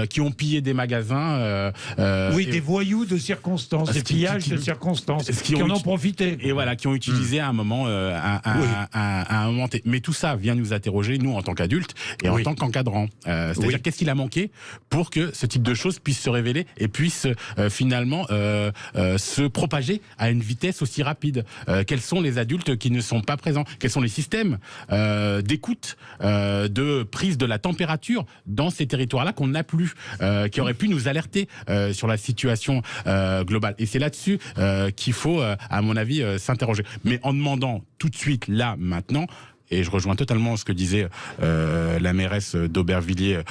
Speaker 8: qui ont pillé des magasins.
Speaker 2: Des voyous de circonstance, des pillages de circonstances, qui en ont profité.
Speaker 8: Et voilà, qui ont utilisé à un moment un moment. Mais tout ça vient nous interroger, nous, en tant qu'adultes et en tant qu'encadrants. C'est-à-dire, qu'est-ce qu'il a manqué pour que ce type de choses puisse se révéler et puisse finalement se propager à une vitesse aussi rapide? Quels sont les adultes qui ne sont pas présents? Quels sont les systèmes d'écoute, de prise de la température dans ces territoires-là qu'on n'a plus, qui auraient pu nous alerter sur la situation globale? Et c'est là-dessus qu'il faut, à mon avis, s'interroger. Mais en demandant tout de suite, là, maintenant, et je rejoins totalement ce que disait la mairesse d'Aubervilliers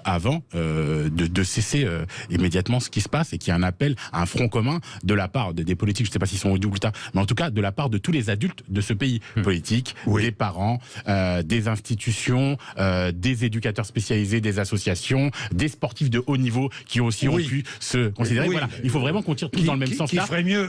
Speaker 8: avant, de cesser immédiatement ce qui se passe, et qu'il y a un appel à un front commun de la part des politiques, je ne sais pas s'ils sont au double tas, mais en tout cas de la part de tous les adultes de ce pays, politiques, des parents, des institutions, des éducateurs spécialisés, des associations, des sportifs de haut niveau qui aussi ont pu se considérer. Voilà, il faut vraiment qu'on tire tous dans le même sens là.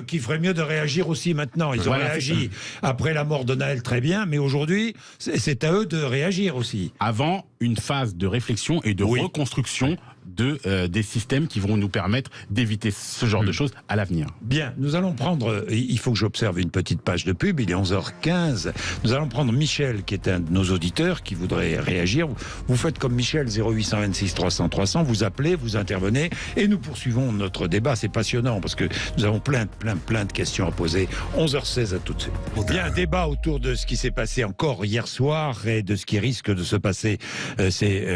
Speaker 2: Qui ferait mieux de réagir aussi maintenant. Ils ont réagi après la mort de Naël, très bien, mais aujourd'hui, c'est à eux de réagir aussi.
Speaker 8: Avant une phase de réflexion et de reconstruction des systèmes qui vont nous permettre d'éviter ce genre de choses à l'avenir.
Speaker 2: Bien, nous allons prendre, il faut que j'observe une petite page de pub, il est 11h15, nous allons prendre Michel, qui est un de nos auditeurs, qui voudrait réagir. Vous faites comme Michel, 0826 300 300, vous appelez, vous intervenez, et nous poursuivons notre débat. C'est passionnant, parce que nous avons plein de questions à poser. 11h16 à tout de suite. Bien, un débat autour de ce qui s'est passé encore hier soir, et de ce qui risque de se passer ces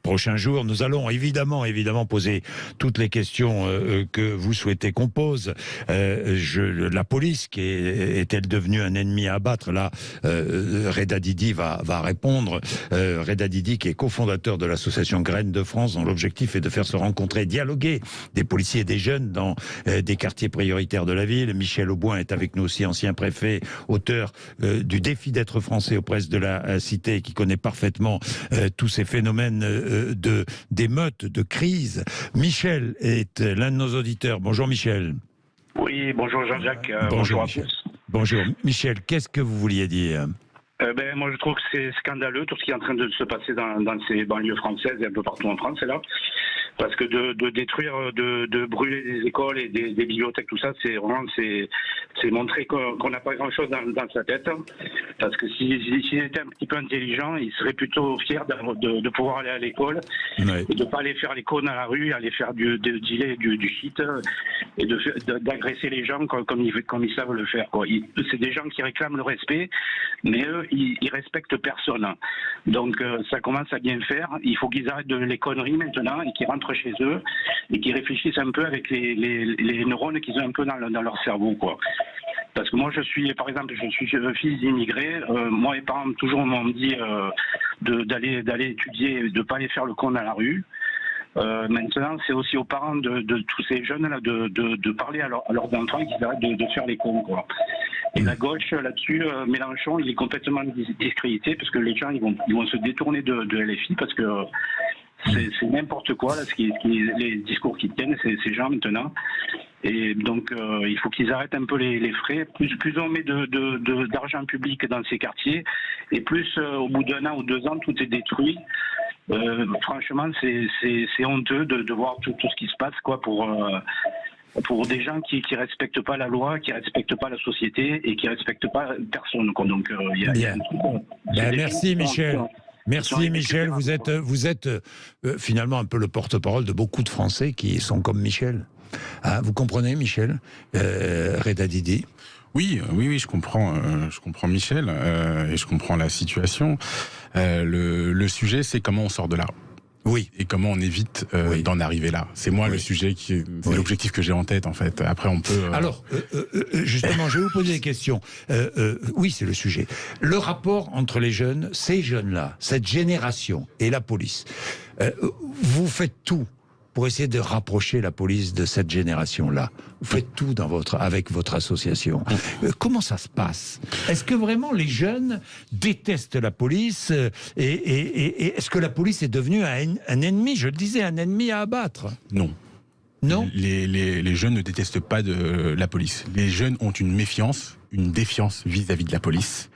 Speaker 2: prochains jours. Nous allons évidemment poser toutes les questions que vous souhaitez qu'on pose. La police, est-elle devenue un ennemi à abattre? Là, Reda Didi va répondre. Reda Didi, qui est cofondateur de l'association Graines de France, dont l'objectif est de faire se rencontrer, dialoguer des policiers et des jeunes dans des quartiers prioritaires de la ville. Michel Auboin est avec nous aussi, ancien préfet, auteur du défi d'être français aux presses de la cité, qui connaît parfaitement tous ces phénomènes d'émeutes, de crise. Michel est l'un de nos auditeurs. Bonjour Michel.
Speaker 9: Oui, bonjour Jean-Jacques.
Speaker 2: Bonjour à tous. Bonjour Michel, qu'est-ce que vous vouliez dire?
Speaker 9: Moi, je trouve que c'est scandaleux tout ce qui est en train de se passer dans ces banlieues françaises et un peu partout en France, là. Parce que de détruire, de brûler des écoles et des bibliothèques, tout ça, c'est vraiment, c'est montrer qu'on n'a pas grand-chose dans sa tête. Parce que s'il était un petit peu intelligent, il serait plutôt fier de pouvoir aller à l'école et de ne pas aller faire les cons à la rue, aller faire du shit et d'agresser les gens comme ils savent le faire, quoi. C'est des gens qui réclament le respect, mais eux, ils respectent personne. Donc ça commence à bien faire. Il faut qu'ils arrêtent les conneries maintenant et qu'ils rentrent chez eux et qu'ils réfléchissent un peu avec les neurones qu'ils ont un peu dans leur cerveau, quoi. Parce que moi, par exemple, je suis fils d'immigrés. Moi, mes parents toujours m'ont dit d'aller étudier, de pas aller faire le con dans la rue. Maintenant, c'est aussi aux parents de tous ces jeunes-là de parler à leurs enfants qu'ils arrêtent de faire les cons, quoi. Et la gauche, là-dessus, Mélenchon, il est complètement discrédité, parce que les gens, ils vont se détourner de LFI, parce que c'est n'importe quoi, là, les discours qu'ils tiennent, ces gens, maintenant. Et donc, il faut qu'ils arrêtent un peu les frais. Plus on met d'argent public dans ces quartiers, et plus, au bout d'1 an ou 2 ans, tout est détruit. Franchement, c'est honteux de voir tout ce qui se passe, quoi, pour des gens qui respectent pas la loi, qui respectent pas la société et qui respectent pas personne, quoi. Donc il y a un truc.
Speaker 2: Merci Michel. Merci Michel, vous êtes finalement un peu le porte-parole de beaucoup de Français qui sont comme Michel. Ah, vous comprenez Michel Reda Didi?
Speaker 8: Oui, je comprends Michel et je comprends la situation. Le sujet, c'est comment on sort de là.
Speaker 2: Oui.
Speaker 8: Et comment on évite d'en arriver là. C'est moi le sujet, c'est l'objectif que j'ai en tête en fait. Après on peut...
Speaker 2: Alors, justement, je vais vous poser des questions. Oui, c'est le sujet. Le rapport entre les jeunes, ces jeunes-là, cette génération et la police, vous faites tout pour essayer de rapprocher la police de cette génération-là. Vous faites tout avec votre association. Comment ça se passe? Est-ce que vraiment les jeunes détestent la police et est-ce que la police est devenue un ennemi, je le disais, un ennemi à abattre?
Speaker 8: Non.
Speaker 2: Non.
Speaker 8: Les jeunes ne détestent pas de la police. Les jeunes ont une méfiance, une défiance vis-à-vis de la police,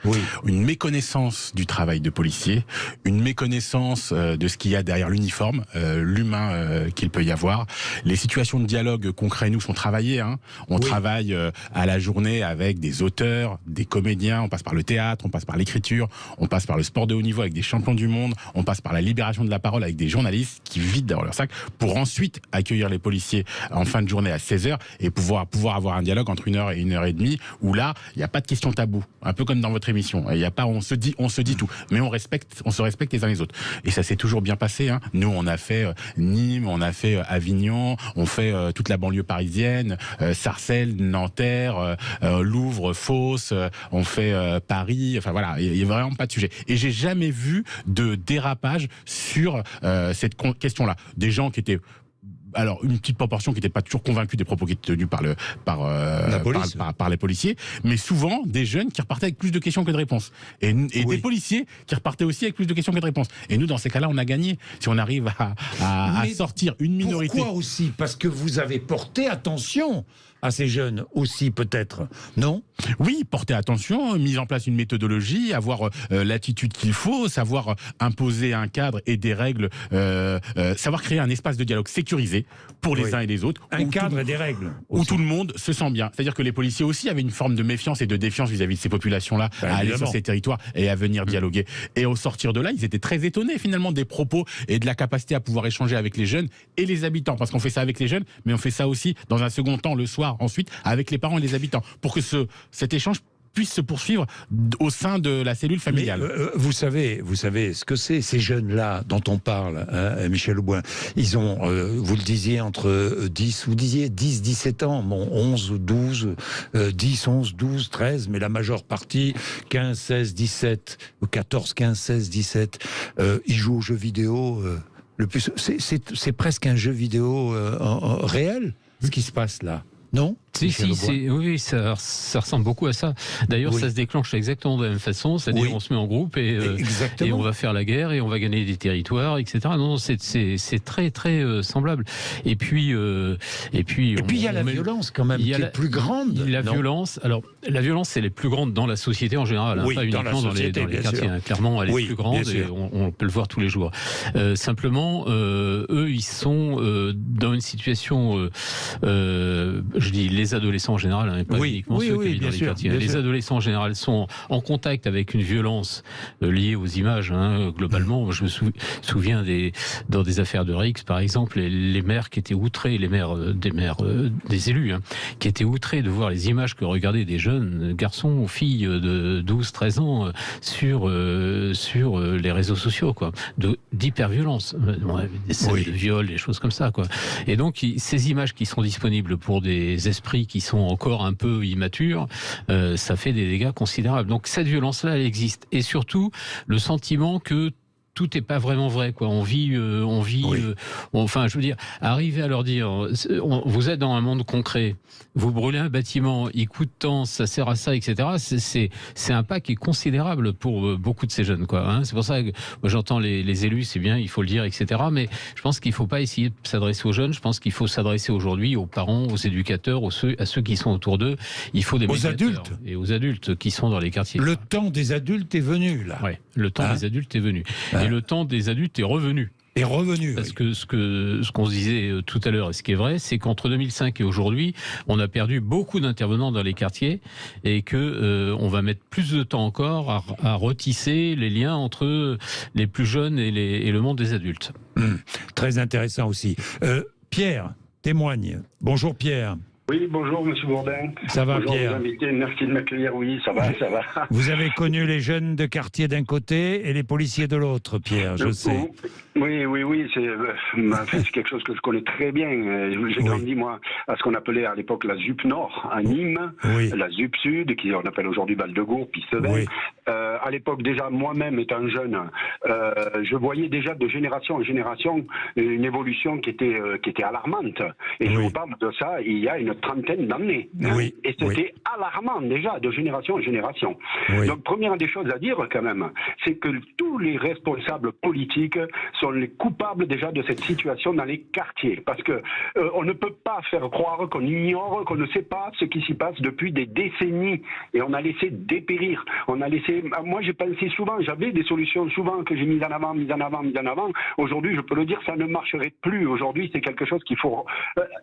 Speaker 8: une méconnaissance du travail de policier, une méconnaissance de ce qu'il y a derrière l'uniforme, l'humain qu'il peut y avoir. Les situations de dialogue concret, nous, sont travaillées. On travaille à la journée avec des auteurs, des comédiens, on passe par le théâtre, on passe par l'écriture, on passe par le sport de haut niveau avec des champions du monde, on passe par la libération de la parole avec des journalistes qui vident dans leur sac pour ensuite accueillir les policiers en fin de journée à 16h et pouvoir avoir un dialogue entre 1h et 1h30 où là, il n'y a pas de questions tabou, un peu comme dans votre émission. Il y a pas, on se dit tout, mais on se respecte les uns les autres. Et ça s'est toujours bien passé. Nous, on a fait Nîmes, on a fait Avignon, on fait toute la banlieue parisienne, Sarcelles, Nanterre, Louvre, Fos, on fait Paris. Enfin voilà, il y a vraiment pas de sujet. Et j'ai jamais vu de dérapage sur cette question-là. Des gens qui étaient alors une petite proportion qui n'était pas toujours convaincue des propos qui étaient tenus par les policiers, mais souvent des jeunes qui repartaient avec plus de questions que de réponses. Et des policiers qui repartaient aussi avec plus de questions que de réponses. Et nous, dans ces cas-là, on a gagné. Si on arrive à sortir une minorité...
Speaker 2: Pourquoi aussi? Parce que vous avez porté attention à ces jeunes aussi, peut-être, non?
Speaker 8: Oui, porter attention, mise en place une méthodologie, avoir l'attitude qu'il faut, savoir imposer un cadre et des règles, savoir créer un espace de dialogue sécurisé pour les uns et les autres.
Speaker 2: Un cadre et des règles.
Speaker 8: Où tout le monde se sent bien. C'est-à-dire que les policiers aussi avaient une forme de méfiance et de défiance vis-à-vis de ces populations-là, à aller sur ces territoires et à venir dialoguer. Et au sortir de là, ils étaient très étonnés finalement des propos et de la capacité à pouvoir échanger avec les jeunes et les habitants. Parce qu'on fait ça avec les jeunes, mais on fait ça aussi dans un second temps le soir, ensuite avec les parents et les habitants, pour que cet échange puisse se poursuivre au sein de la cellule familiale.
Speaker 2: Mais, vous savez ce que c'est, ces jeunes-là dont on parle, Michel Auboin. Ils ont, vous le disiez, entre 17 ans, bon, 11, 12, 10, 11, 12, 13, mais la majeure partie, 15, 16, 17, 14, 15, 16, 17, ils jouent aux jeux vidéo. C'est presque un jeu vidéo réel, ce qui se passe là. Non?
Speaker 6: Oui, ça ressemble beaucoup à ça. D'ailleurs, ça se déclenche exactement de la même façon. C'est-à-dire, on se met en groupe et on va faire la guerre et on va gagner des territoires, etc. Non, c'est très, très semblable. Et puis,
Speaker 2: il y a la violence quand même, qui est plus grande.
Speaker 6: La violence, c'est les plus grande dans la société en général, pas uniquement dans les quartiers. Clairement, elle est plus grande et on peut le voir tous les jours. Simplement, eux, ils sont dans une situation, je dis les adolescents en général, pas uniquement ceux qui vivent dans les quartiers. Les adolescents en général sont en contact avec une violence liée aux images. Globalement, je me souviens dans des affaires de Rix, par exemple, les maires qui étaient outrés, des élus, qui étaient outrés de voir les images que regardaient des jeunes garçons ou filles de 12-13 ans sur les réseaux sociaux, d'hyperviolence, des scènes de viol, des choses comme ça, quoi. Et donc, ces images qui sont disponibles pour des esprits qui sont encore un peu immatures, ça fait des dégâts considérables. Donc cette violence-là, elle existe. Et surtout, le sentiment que tout n'est pas vraiment vrai, quoi. Enfin, je veux dire, arriver à leur dire, vous êtes dans un monde concret, vous brûlez un bâtiment, il coûte tant, ça sert à ça, etc. C'est un pas qui est considérable pour beaucoup de ces jeunes, quoi. C'est pour ça que moi, j'entends les élus, c'est bien, il faut le dire, etc. Mais je pense qu'il ne faut pas essayer de s'adresser aux jeunes. Je pense qu'il faut s'adresser aujourd'hui aux parents, aux éducateurs, à ceux qui sont autour d'eux. Il faut des médiateurs et aux adultes qui sont dans les quartiers.
Speaker 2: Le temps des adultes est venu, là.
Speaker 6: Ouais, le temps des adultes est venu. Et le temps des adultes est revenu.
Speaker 2: est revenu.
Speaker 6: Parce que ce qu'on se disait tout à l'heure, et ce qui est vrai, c'est qu'entre 2005 et aujourd'hui, on a perdu beaucoup d'intervenants dans les quartiers et que on va mettre plus de temps encore à retisser les liens entre les plus jeunes et le monde des adultes.
Speaker 2: Très intéressant aussi. Pierre témoigne. Bonjour Pierre.
Speaker 10: Oui, bonjour Monsieur Bourdin.
Speaker 2: Ça va
Speaker 10: bonjour,
Speaker 2: Pierre?
Speaker 10: Merci de m'accueillir, oui, ça va, ça va.
Speaker 2: Vous avez connu les jeunes de quartier d'un côté et les policiers de l'autre, Pierre, je sais.
Speaker 10: Oui, c'est quelque chose que je connais très bien. J'ai grandi, moi, à ce qu'on appelait à l'époque la ZUP Nord, à Nîmes, la ZUP Sud, qu'on appelle aujourd'hui Val-de-Gour, Pissevin. À l'époque, déjà, moi-même, étant jeune, je voyais déjà de génération en génération une évolution qui était alarmante. Et je vous parle de ça il y a une trentaine d'années. Et c'était alarmant déjà, de génération en génération. Donc, première des choses à dire quand même, c'est que tous les responsables politiques sont les coupables déjà de cette situation dans les quartiers. Parce que on ne peut pas faire croire qu'on ignore, qu'on ne sait pas ce qui s'y passe depuis des décennies. Et on a laissé dépérir. On a laissé... Moi, j'ai pensé souvent, j'avais des solutions souvent que j'ai mises en avant. Aujourd'hui, je peux le dire, ça ne marcherait plus. Aujourd'hui, c'est quelque chose qu'il faut...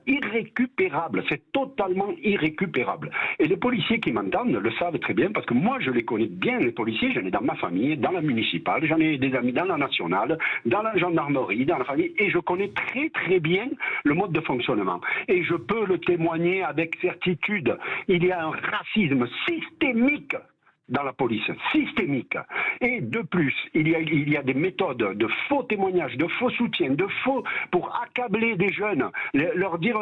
Speaker 10: irrécupérable. C'est totalement irrécupérable. Et les policiers qui m'entendent le savent très bien, parce que moi, je les connais bien, les policiers. J'en ai dans ma famille, dans la municipale, j'en ai des amis dans la nationale, dans la gendarmerie, dans la famille, et je connais très très bien le mode de fonctionnement. Et je peux le témoigner avec certitude. Il y a un racisme systémique dans la police, systémique. Et de plus, il y a des méthodes de faux témoignages, de faux soutiens, de faux pour accabler des jeunes, leur dire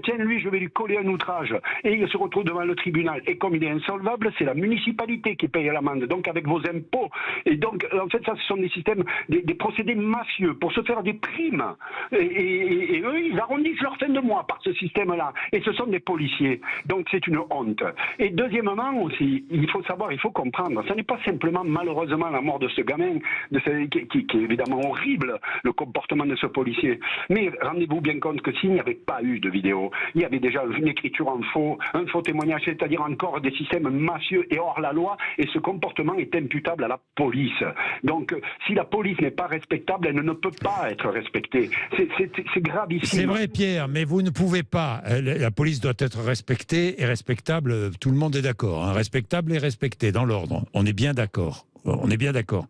Speaker 10: tiens, lui, je vais lui coller un outrage. Et il se retrouve devant le tribunal. Et comme il est insolvable, c'est la municipalité qui paye l'amende, donc avec vos impôts. Et donc, en fait, ça, ce sont des systèmes, des procédés mafieux pour se faire des primes. Et eux, ils arrondissent leur fin de mois par ce système-là. Et ce sont des policiers. Donc, c'est une honte. Et deuxièmement aussi, il faut comprendre, ce n'est pas simplement malheureusement la mort de ce gamin, qui est évidemment horrible, le comportement de ce policier. Mais rendez-vous bien compte que s'il n'y avait pas eu de vidéo, il y avait déjà une écriture en faux, un faux témoignage, c'est-à-dire encore des systèmes mafieux et hors la loi, et ce comportement est imputable à la police. Donc, si la police n'est pas respectable, elle ne peut pas être respectée. C'est gravissime.
Speaker 2: C'est vrai, Pierre, mais vous ne pouvez pas. La police doit être respectée et respectable. Tout le monde est d'accord. Hein, respectable et respecté dans l'ordre. On est bien d'accord. On est bien d'accord.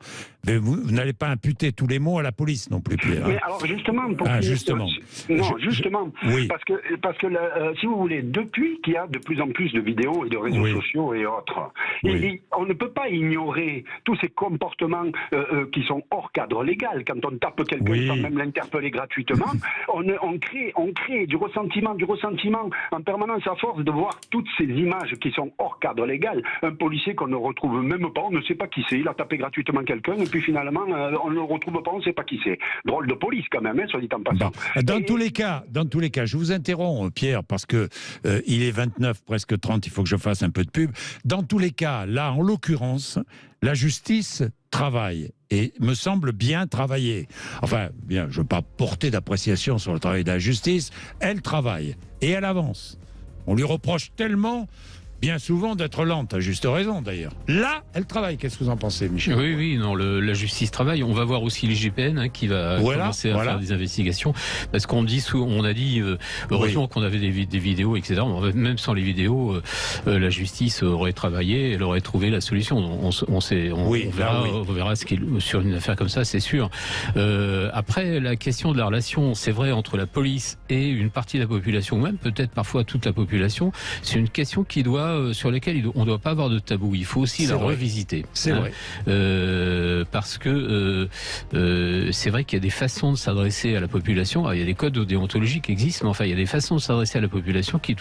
Speaker 2: Mais vous n'allez pas imputer tous les mots à la police non plus, Pierre.
Speaker 10: Mais alors justement,
Speaker 2: oui.
Speaker 10: parce que si vous voulez, depuis qu'il y a de plus en plus de vidéos et de réseaux sociaux et autres, on ne peut pas ignorer tous ces comportements qui sont hors cadre légal. Quand on tape quelqu'un sans même l'interpeller gratuitement, on crée du ressentiment en permanence à force de voir toutes ces images qui sont hors cadre légal. Un policier qu'on ne retrouve même pas, on ne sait pas qui c'est. Il a tapé gratuitement quelqu'un et puis finalement on ne le retrouve pas, on ne sait pas qui c'est. Drôle de police quand même, soit dit en passant.
Speaker 2: Dans tous les cas, je vous interromps Pierre parce que il est 29, presque 30, il faut que je fasse un peu de pub. Dans tous les cas, là en l'occurrence, la justice travaille et me semble bien travailler. Enfin, bien, je ne veux pas porter d'appréciation sur le travail de la justice, elle travaille et elle avance. On lui reproche tellement bien souvent d'être lente, à juste raison d'ailleurs. Là, elle travaille. Qu'est-ce que vous en pensez, Michel?
Speaker 6: Oui, non, la justice travaille. On va voir aussi l'IGPN qui va commencer à faire des investigations. Parce qu'on a dit, heureusement qu'on avait des vidéos, etc. Même sans les vidéos, la justice aurait travaillé, elle aurait trouvé la solution. On verra ce qui est sur une affaire comme ça, c'est sûr. Après, la question de la relation, c'est vrai, entre la police et une partie de la population, ou même peut-être parfois toute la population, c'est une question qui sur lesquelles on ne doit pas avoir de tabou. Il faut aussi la revisiter.
Speaker 2: C'est vrai.
Speaker 6: Parce que c'est vrai qu'il y a des façons de s'adresser à la population. Alors, il y a des codes déontologiques qui existent, mais enfin, il y a des façons de s'adresser à la population qui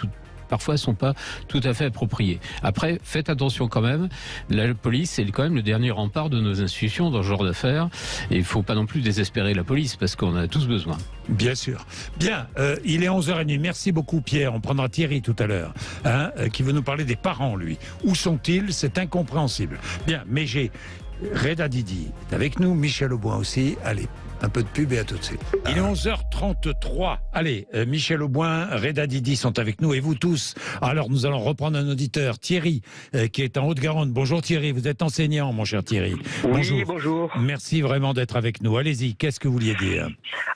Speaker 6: parfois sont pas tout à fait appropriées. Après, faites attention quand même, la police c'est quand même le dernier rempart de nos institutions dans ce genre d'affaires, et il ne faut pas non plus désespérer la police, parce qu'on en a tous besoin.
Speaker 2: Bien sûr. Bien, il est 11h30, merci beaucoup Pierre, on prendra Thierry tout à l'heure, qui veut nous parler des parents, lui. Où sont-ils? C'est incompréhensible. Bien, mais Reda Didi est avec nous, Michel Auboin aussi, allez. Un peu de pub et à tout de suite. Il est 11h33. Allez, Michel Auboin, Reda Didi sont avec nous et vous tous. Alors nous allons reprendre un auditeur, Thierry, qui est en Haute-Garonne. Bonjour Thierry, vous êtes enseignant, mon cher Thierry.
Speaker 11: Oui, bonjour.
Speaker 2: Merci vraiment d'être avec nous. Allez-y, qu'est-ce que vous vouliez dire?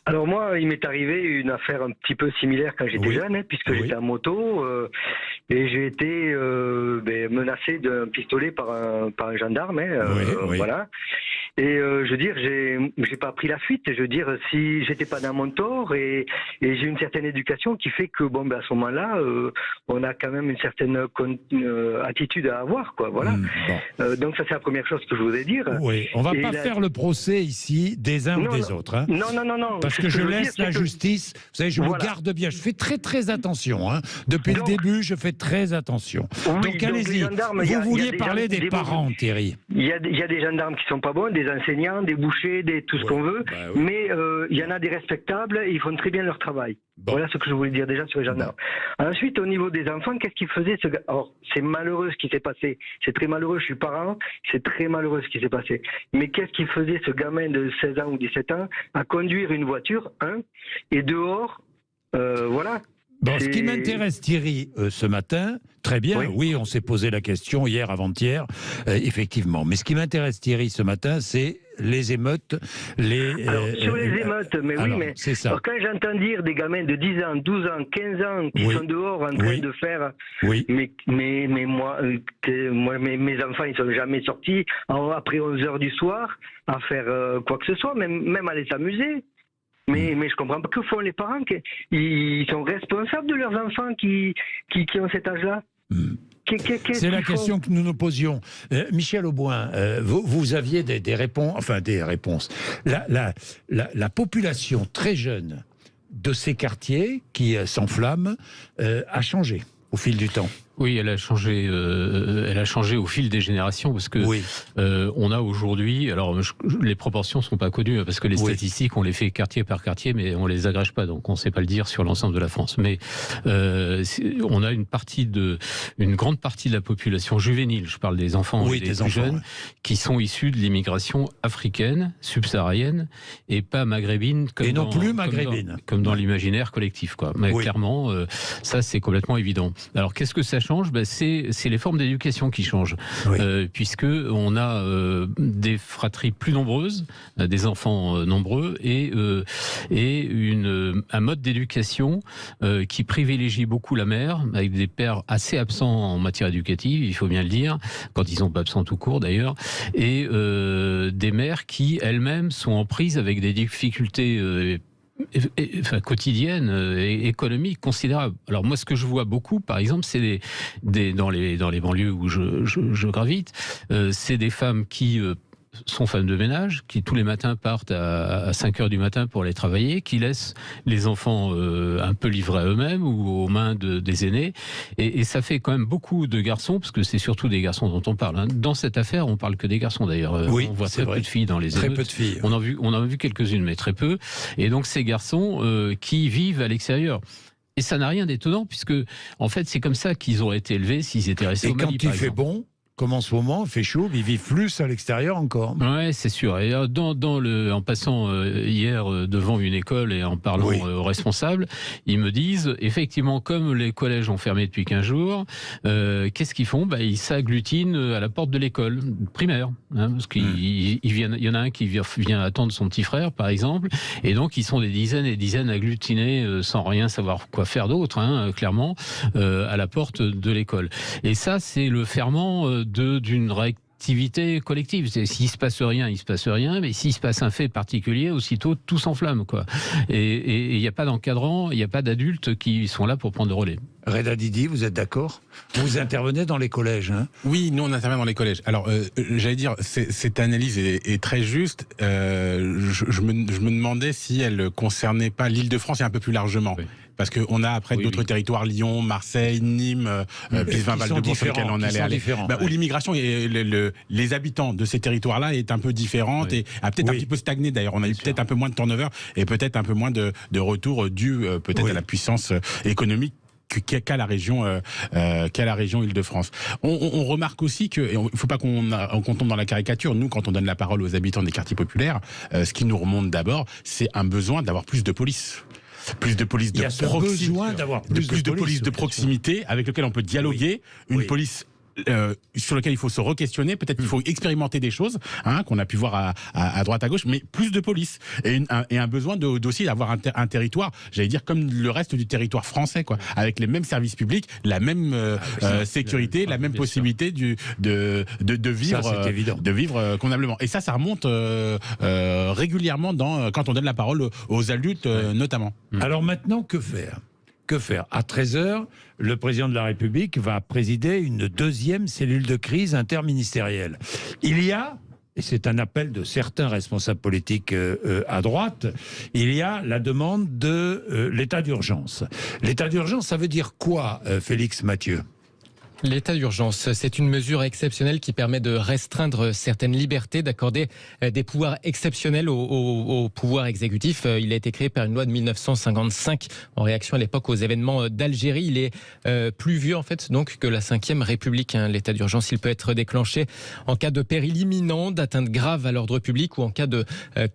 Speaker 11: Alors moi, il m'est arrivé une affaire un petit peu similaire quand j'étais jeune, puisque j'étais en moto et j'ai été menacé d'un pistolet par un gendarme. Voilà. Et je veux dire, j'ai pas pris la fuite. Je veux dire, si j'étais pas dans mon tort et j'ai une certaine éducation qui fait que à ce moment-là, on a quand même une certaine attitude à avoir, quoi. Voilà. Donc ça c'est la première chose que je voudrais dire.
Speaker 2: Oui, on va pas faire le procès ici des uns ou des autres. Hein.
Speaker 11: Non.
Speaker 2: Parce que je laisse la justice. Vous savez, je me garde bien. Je fais très attention. Hein. Depuis le début, je fais très attention. Donc allez-y. Vous vouliez parler des parents, Thierry.
Speaker 11: Il y a des gendarmes qui sont pas bons, des enseignants, des bouchers, tout ce qu'on veut, mais il y en a des respectables et ils font très bien leur travail. Voilà ce que je voulais dire déjà sur les gendarmes. Ensuite, au niveau des enfants, qu'est-ce qu'ils faisaient ce gars? Alors, c'est malheureux ce qui s'est passé. C'est très malheureux, je suis parent, c'est très malheureux ce qui s'est passé. Mais qu'est-ce qu'il faisait ce gamin de 16 ans ou 17 ans à conduire une voiture, et dehors, voilà.
Speaker 2: Ce qui m'intéresse, Thierry, ce matin, très bien, oui, on s'est posé la question hier, avant-hier, effectivement. Mais ce qui m'intéresse, Thierry, ce matin, c'est les émeutes,
Speaker 11: sur les émeutes,
Speaker 2: c'est ça.
Speaker 11: Alors, quand j'entends dire des gamins de 10 ans, 12 ans, 15 ans qui sont dehors en train de faire... Mais moi, mes enfants, ils sont jamais sortis après 11h du soir à faire quoi que ce soit, même aller s'amuser. Mais je comprends pas que font les parents. Ils sont responsables de leurs enfants qui ont cet âge-là.
Speaker 2: C'est la question que nous nous posions. Michel Auboin, vous aviez des réponses. La population très jeune de ces quartiers qui s'enflamment a changé au fil du temps.
Speaker 6: Oui, elle a changé au fil des générations parce que on a aujourd'hui, alors les proportions sont pas connues parce que les statistiques on les fait quartier par quartier, mais on les agrège pas, donc on sait pas le dire sur l'ensemble de la France. Mais on a une grande partie de la population juvénile, je parle des enfants et des plus jeunes, qui sont issus de l'immigration africaine, subsaharienne et pas maghrébine comme dans l'imaginaire collectif, quoi. Mais clairement, ça c'est complètement évident. Alors qu'est-ce que ça change? C'est les formes d'éducation qui changent, puisque on a des fratries plus nombreuses, des enfants nombreux et un mode d'éducation qui privilégie beaucoup la mère, avec des pères assez absents en matière éducative, il faut bien le dire, quand ils sont pas absents tout court d'ailleurs, et des mères qui elles-mêmes sont en prise avec des difficultés quotidienne et économique considérable. Alors moi, ce que je vois beaucoup, par exemple, c'est dans les banlieues où je gravite, c'est des femmes qui sont femmes de ménage, qui tous les matins partent à 5h du matin pour aller travailler, qui laissent les enfants un peu livrés à eux-mêmes ou aux mains des aînés. Et ça fait quand même beaucoup de garçons, parce que c'est surtout des garçons dont on parle. Dans cette affaire, on parle que des garçons d'ailleurs. On voit très peu de filles dans les émeutes.
Speaker 2: Très peu de filles.
Speaker 6: On en a vu quelques-unes, mais très peu. Et donc ces garçons qui vivent à l'extérieur. Et ça n'a rien d'étonnant, puisque en fait c'est comme ça qu'ils auraient été élevés s'ils étaient restés au Mali.
Speaker 2: Et quand il fait bon, comme en ce moment, il fait chaud, ils vivent plus à l'extérieur encore.
Speaker 6: Ouais, c'est sûr. Et en passant hier devant une école et en parlant aux responsables, ils me disent, effectivement, comme les collèges ont fermé depuis 15 jours, qu'est-ce qu'ils font? Ils s'agglutinent à la porte de l'école primaire. Parce qu'il y en a un qui vient attendre son petit frère, par exemple, et donc ils sont des dizaines et des dizaines agglutinés sans rien savoir quoi faire d'autre, clairement, à la porte de l'école. Et ça, c'est le ferment d'une activité collective. S'il se passe rien, il se passe rien, mais s'il se passe un fait particulier, aussitôt tout s'enflamme, quoi. Et il n'y a pas d'encadrant, il n'y a pas d'adultes qui sont là pour prendre le relais.
Speaker 2: Reda Didi, vous êtes d'accord? Vous intervenez dans les collèges,
Speaker 8: Oui, nous on intervient dans les collèges. Alors, j'allais dire, cette analyse est très juste. Je me demandais si elle concernait pas l'Île-de-France et un peu plus largement. Parce qu'on a après d'autres territoires, Lyon, Marseille, Nîmes, Pisevin, Val-de-Bourg, sur lesquels on allait aller. Où l'immigration et les habitants de ces territoires-là est un peu différente et a peut-être un petit peu stagné d'ailleurs. On a eu peut-être un peu moins de turnover et peut-être un peu moins de retour dû peut-être à la puissance économique qu'a la région Île-de-France. On remarque aussi que, il ne faut pas qu'on tombe dans la caricature. Nous, quand on donne la parole aux habitants des quartiers populaires, ce qui nous remonte d'abord, c'est un besoin d'avoir plus de police. Plus de police de proximité.
Speaker 2: Besoin d'avoir
Speaker 8: plus de police de proximité avec lequel on peut dialoguer. Une police sur lequel il faut se re-questionner, peut-être qu'il faut expérimenter des choses, qu'on a pu voir à droite à gauche, mais plus de police et un besoin d'aussi d'avoir un territoire, j'allais dire comme le reste du territoire français, quoi, avec les mêmes services publics, la même sécurité, la même possibilité de vivre,
Speaker 2: ça,
Speaker 8: de vivre convenablement. Et ça remonte régulièrement quand on donne la parole aux adultes, notamment.
Speaker 2: Alors maintenant, que faire ? À 13h, le président de la République va présider une deuxième cellule de crise interministérielle. Il y a, et c'est un appel de certains responsables politiques à droite, il y a la demande de l'état d'urgence. L'état d'urgence, ça veut dire quoi, Félix Mathieu ?
Speaker 1: L'état d'urgence, c'est une mesure exceptionnelle qui permet de restreindre certaines libertés, d'accorder des pouvoirs exceptionnels au pouvoir exécutif. Il a été créé par une loi de 1955 en réaction à l'époque aux événements d'Algérie. Il est plus vieux en fait donc que la Ve République. L'état d'urgence, il peut être déclenché en cas de péril imminent, d'atteinte grave à l'ordre public ou en cas de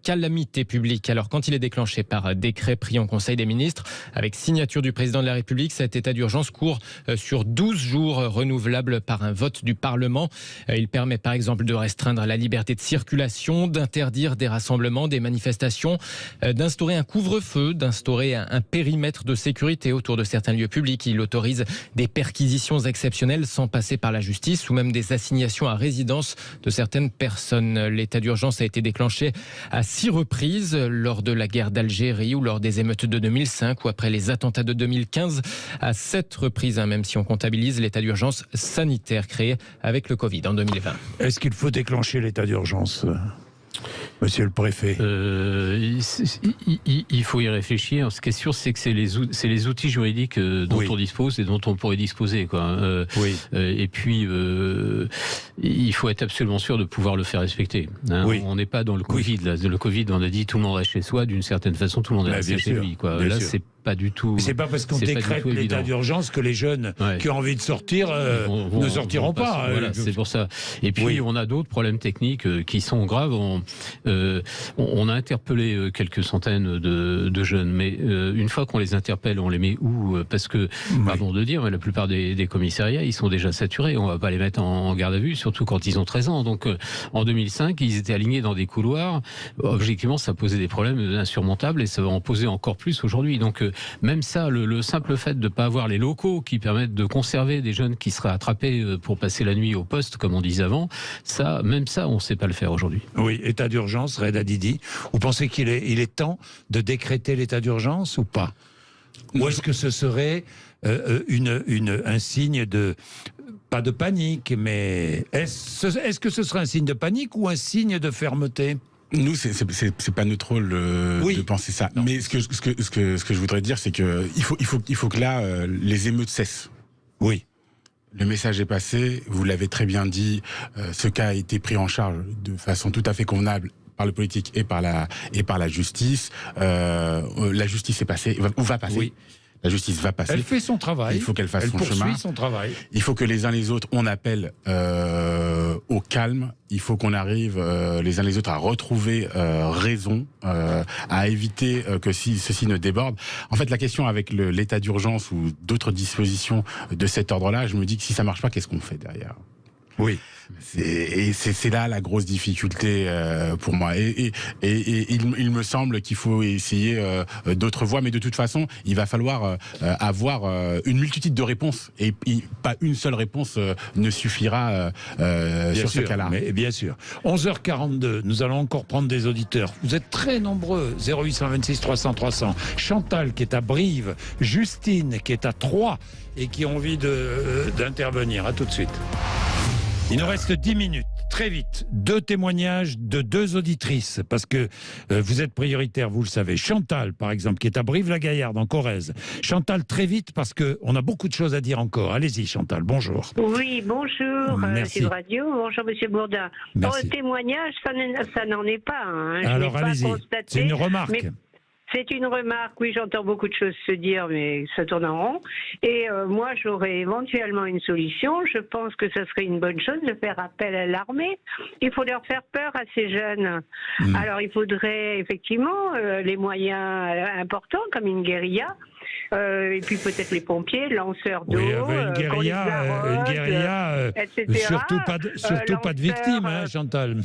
Speaker 1: calamité publique. Alors quand il est déclenché par décret pris en Conseil des ministres avec signature du président de la République, cet état d'urgence court sur 12 jours renouvelable par un vote du Parlement. Il permet par exemple de restreindre la liberté de circulation, d'interdire des rassemblements, des manifestations, d'instaurer un couvre-feu, d'instaurer un périmètre de sécurité autour de certains lieux publics. Il autorise des perquisitions exceptionnelles sans passer par la justice ou même des assignations à résidence de certaines personnes. L'état d'urgence a été déclenché à 6 reprises lors de la guerre d'Algérie ou lors des émeutes de 2005 ou après les attentats de 2015. À 7 reprises, même si on comptabilise l'état d'urgence sanitaire créé avec le Covid en 2020.
Speaker 2: Est-ce qu'il faut déclencher l'état d'urgence, monsieur le préfet ?
Speaker 6: Il faut y réfléchir. Ce qui est sûr, c'est que c'est les outils juridiques dont on dispose et dont on pourrait disposer, quoi. Et puis, il faut être absolument sûr de pouvoir le faire respecter. On n'est pas dans le Covid. Là. Le Covid, on a dit tout le monde reste chez soi. D'une certaine façon, tout le monde est resté chez lui, quoi. Là, c'est pas du tout.
Speaker 2: C'est pas parce qu'on décrète l'état d'urgence que les jeunes qui ont envie de sortir ne sortiront pas.
Speaker 6: Voilà, c'est pour ça. Et puis on a d'autres problèmes techniques qui sont graves. On a interpellé quelques centaines de jeunes, mais une fois qu'on les interpelle, on les met où ? Parce que, pardon de dire, mais la plupart des commissariats, ils sont déjà saturés. On va pas les mettre en garde à vue, surtout quand ils ont 13 ans. Donc en 2005, ils étaient alignés dans des couloirs. Objectivement, ça posait des problèmes insurmontables et ça va en poser encore plus aujourd'hui. Donc même ça, le simple fait de ne pas avoir les locaux qui permettent de conserver des jeunes qui seraient attrapés pour passer la nuit au poste, comme on disait avant, même ça, on ne sait pas le faire aujourd'hui.
Speaker 2: Oui, état d'urgence, Reda Didi. Vous pensez qu'il est temps de décréter l'état d'urgence ou pas ? Ou est-ce que ce serait un signe de... Pas de panique, mais est-ce que ce serait un signe de panique ou un signe de fermeté ?
Speaker 8: Nous, c'est pas notre rôle de penser ça. Non. Mais ce que je voudrais dire, c'est que il faut que là les émeutes cessent.
Speaker 2: Oui.
Speaker 8: Le message est passé. Vous l'avez très bien dit. Ce cas a été pris en charge de façon tout à fait convenable par le politique et par la justice. La justice est passée ou va passer. Oui. La justice va passer.
Speaker 2: Elle fait son travail.
Speaker 8: Il faut qu'elle fasse son chemin.
Speaker 2: Elle poursuit son travail.
Speaker 8: Il faut que les uns les autres, on appelle au calme. Il faut qu'on arrive les uns les autres à retrouver raison, à éviter que ceci ne déborde. En fait, la question avec l'état d'urgence ou d'autres dispositions de cet ordre-là, je me dis que si ça marche pas, qu'est-ce qu'on fait derrière ?
Speaker 2: Oui.
Speaker 8: C'est là la grosse difficulté pour moi. Et il me semble qu'il faut essayer d'autres voies, mais de toute façon, il va falloir avoir une multitude de réponses. Et pas une seule réponse ne suffira sur ce cas-là.
Speaker 2: Mais bien sûr. 11h42, nous allons encore prendre des auditeurs. Vous êtes très nombreux. 0826 300 300. Chantal qui est à Brive, Justine qui est à Troyes et qui ont envie d'intervenir. À tout de suite. Il nous reste 10 minutes, très vite. 2 témoignages de 2 auditrices, parce que vous êtes prioritaire, vous le savez. Chantal, par exemple, qui est à Brive-la-Gaillarde, en Corrèze. Chantal, très vite, parce qu'on a beaucoup de choses à dire encore. Allez-y, Chantal, bonjour.
Speaker 12: Oui, bonjour, Sud Radio. Bonjour, Monsieur Bourdin. Pour le témoignage, ça n'en est pas.
Speaker 2: Alors, allez-y, c'est une remarque.
Speaker 12: C'est une remarque, oui, j'entends beaucoup de choses se dire, mais ça tourne en rond. Et moi, j'aurais éventuellement une solution. Je pense que ce serait une bonne chose de faire appel à l'armée. Il faut leur faire peur à ces jeunes. Alors, il faudrait effectivement les moyens importants, comme une guérilla. Et puis peut-être les pompiers, lanceurs d'eau,
Speaker 2: une guérilla,
Speaker 12: etc.
Speaker 2: Surtout pas de victimes, hein, Chantal.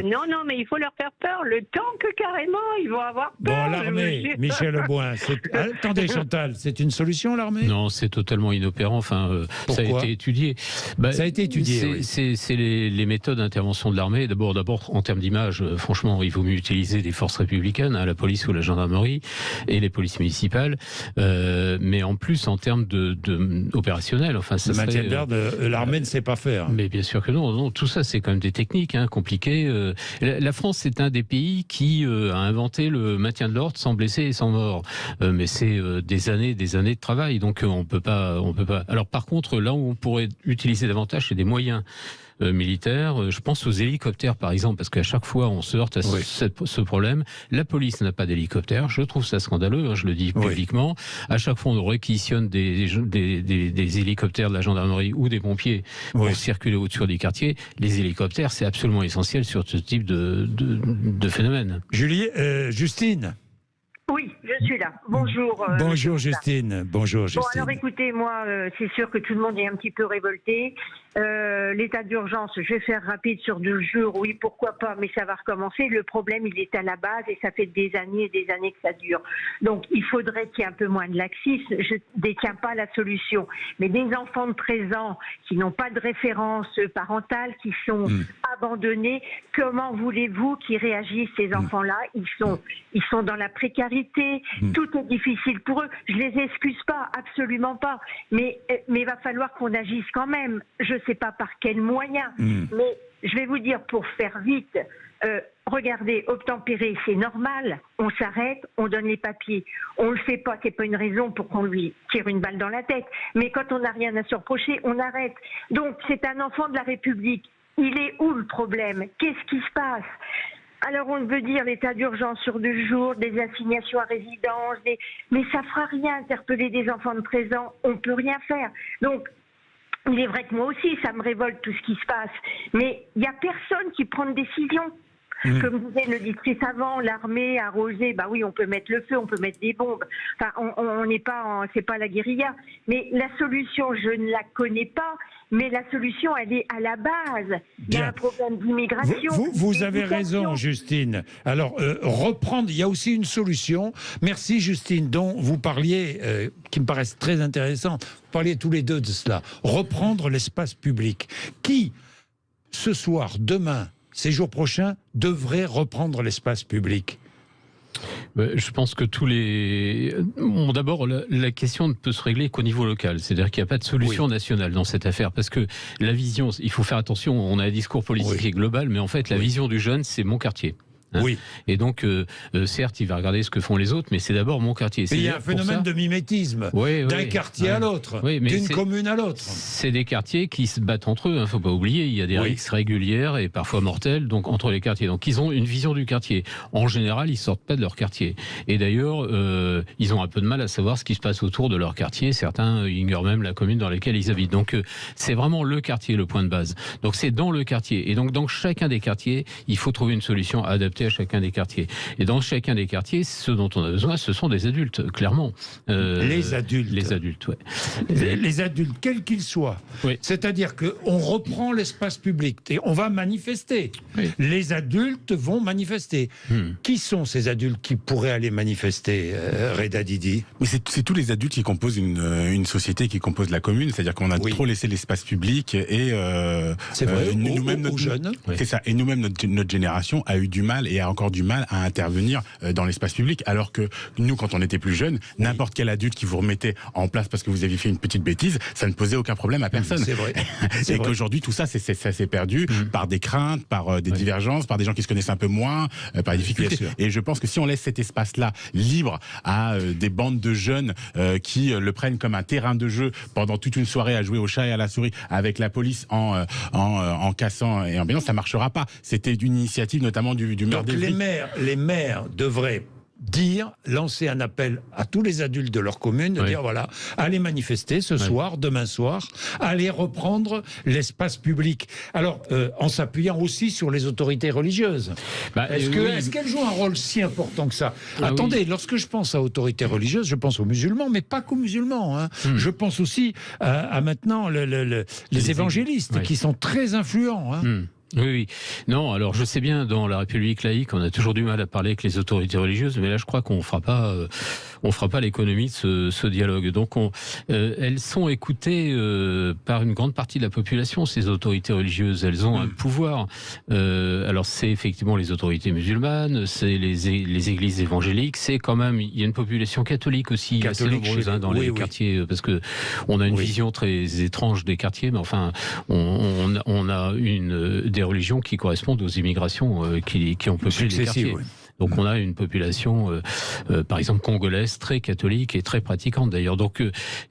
Speaker 12: Non, mais il faut leur faire peur, le temps que carrément ils vont avoir peur.
Speaker 2: Bon, l'armée, Michel Auboin, attendez Chantal, c'est une solution l'armée?
Speaker 6: Non, c'est totalement inopérant. Enfin, ça a été étudié.
Speaker 2: Ça a été étudié.
Speaker 6: C'est les méthodes d'intervention de l'armée. D'abord, en termes d'image, franchement, il vaut mieux utiliser des forces républicaines, la police ou la gendarmerie, et les polices municipales. Mais en plus, en termes opérationnel, enfin, ça
Speaker 2: le maintien de l'ordre, l'armée ne sait pas faire.
Speaker 6: Mais bien sûr que non. Tout ça, c'est quand même des techniques compliquées. La France, c'est un des pays qui a inventé le maintien de l'ordre sans blessés et sans morts. Mais c'est des années de travail. Donc, on peut pas. Alors, par contre, là où on pourrait utiliser davantage, c'est des moyens militaires. Je pense aux hélicoptères, par exemple, parce qu'à chaque fois, on se heurte à ce problème. La police n'a pas d'hélicoptère. Je trouve ça scandaleux, je le dis publiquement. À chaque fois, on réquisitionne des hélicoptères de la gendarmerie ou des pompiers pour circuler au-dessus des quartiers. Les hélicoptères, c'est absolument essentiel sur ce type de phénomène.
Speaker 2: Justine.
Speaker 12: Oui, je suis là. Bonjour.
Speaker 2: Bonjour Justine. Bonjour Justine.
Speaker 12: Bon, alors écoutez, moi, c'est sûr que tout le monde est un petit peu révolté. L'état d'urgence, je vais faire rapide sur 2 jours, oui, pourquoi pas, mais ça va recommencer. Le problème, il est à la base et ça fait des années et des années que ça dure. Donc, il faudrait qu'il y ait un peu moins de laxisme. Je ne détiens pas la solution. Mais des enfants de 13 ans qui n'ont pas de référence parentale, qui sont abandonnés, comment voulez-vous qu'ils réagissent, ces enfants-là? Ils sont dans la précarité, tout est difficile pour eux. Je les excuse pas, absolument pas. Mais il va falloir qu'on agisse quand même. Je ne sais pas par quels moyens, mais je vais vous dire, pour faire vite, regardez, obtempérer, c'est normal, on s'arrête, on donne les papiers. On ne le fait pas, c'est pas une raison pour qu'on lui tire une balle dans la tête, mais quand on n'a rien à se reprocher, on arrête. Donc c'est un enfant de la République. Il est où le problème? Qu'est-ce qui se passe? Alors on veut dire l'état d'urgence sur 2 jours, des assignations à résidence, mais ça fera rien interpeller des enfants de 13 ans, on ne peut rien faire. Donc il est vrai que moi aussi, ça me révolte tout ce qui se passe. Mais il n'y a personne qui prend de décision. Comme disait le district avant, l'armée arrosée, bah oui, on peut mettre le feu, on peut mettre des bombes. Enfin, on n'est pas, c'est pas la guérilla. Mais la solution, je ne la connais pas. Mais la solution, elle est à la base. Il y a un problème d'immigration.
Speaker 2: Vous avez raison, Justine. Alors, reprendre, il y a aussi une solution. Merci, Justine, dont vous parliez, qui me paraissent très intéressantes. Vous parliez tous les deux de cela. Reprendre l'espace public. Qui, ce soir, demain, ces jours prochains, devrait reprendre l'espace public?
Speaker 6: Je pense que d'abord, la question ne peut se régler qu'au niveau local. C'est-à-dire qu'il n'y a pas de solution nationale dans cette affaire. Parce que la vision, il faut faire attention, on a un discours politique qui est global, mais en fait, la vision du jeune, c'est mon quartier. Oui. Et donc, certes, il va regarder ce que font les autres, mais c'est d'abord mon quartier.
Speaker 2: Il y a un phénomène de mimétisme, d'un quartier à l'autre, d'une commune à l'autre.
Speaker 6: C'est des quartiers qui se battent entre eux, il ne faut pas oublier. Il y a des rixes régulières et parfois mortelles donc, entre les quartiers. Donc, ils ont une vision du quartier. En général, ils ne sortent pas de leur quartier. Et d'ailleurs, ils ont un peu de mal à savoir ce qui se passe autour de leur quartier. Certains ignorent même la commune dans laquelle ils habitent. Donc, c'est vraiment le quartier, le point de base. Donc, c'est dans le quartier. Et donc, dans chacun des quartiers, il faut trouver une solution adaptée à chacun des quartiers. Et dans chacun des quartiers, ce dont on a besoin, ce sont des adultes, clairement.
Speaker 2: Les adultes.
Speaker 6: Les adultes, oui.
Speaker 2: Les adultes, quels qu'ils soient. Oui. C'est-à-dire qu'on reprend l'espace public et on va manifester. Oui. Les adultes vont manifester. Qui sont ces adultes qui pourraient aller manifester, Reda Didi?
Speaker 8: Mais c'est tous les adultes qui composent une société, qui composent la commune. C'est-à-dire qu'on a trop laissé l'espace public et
Speaker 2: c'est vrai,
Speaker 8: nous-mêmes,
Speaker 2: aux jeunes.
Speaker 8: C'est ça. Et nous-mêmes, notre génération a eu du mal et a encore du mal à intervenir dans l'espace public. Alors que nous, quand on était plus jeunes, n'importe quel adulte qui vous remettait en place parce que vous aviez fait une petite bêtise, ça ne posait aucun problème à personne.
Speaker 2: C'est vrai.
Speaker 8: Et qu'aujourd'hui, tout ça, ça s'est perdu par des craintes, par des divergences, par des gens qui se connaissent un peu moins, par des difficultés. Et je pense que si on laisse cet espace-là libre à des bandes de jeunes qui le prennent comme un terrain de jeu pendant toute une soirée à jouer au chat et à la souris avec la police en cassant et en bénant, ça marchera pas. C'était une initiative notamment du maire
Speaker 2: d'Evry. Les maires devraient lancer un appel à tous les adultes de leur commune, de dire voilà, allez manifester ce soir, demain soir, allez reprendre l'espace public. Alors, en s'appuyant aussi sur les autorités religieuses. Est-ce qu'elles jouent un rôle si important que ça? Attendez, lorsque je pense à autorités religieuses, je pense aux musulmans, mais pas qu'aux musulmans. Hein. Je pense aussi à maintenant les évangélistes qui sont très influents. Hein.
Speaker 6: Oui. Non, alors je sais bien, dans la République laïque, on a toujours du mal à parler avec les autorités religieuses, mais là, je crois qu'on fera pas l'économie de ce dialogue. Donc, elles sont écoutées par une grande partie de la population, ces autorités religieuses. Elles ont un pouvoir. Alors, c'est effectivement les autorités musulmanes, c'est les églises évangéliques, c'est quand même, il y a une population catholique aussi, assez nombreuse dans les quartiers, parce que on a une vision très étrange des quartiers, mais enfin, on a des religions qui correspondent aux immigrations qui ont peuplé les quartiers. Donc on a une population, par exemple congolaise, très catholique et très pratiquante d'ailleurs. Donc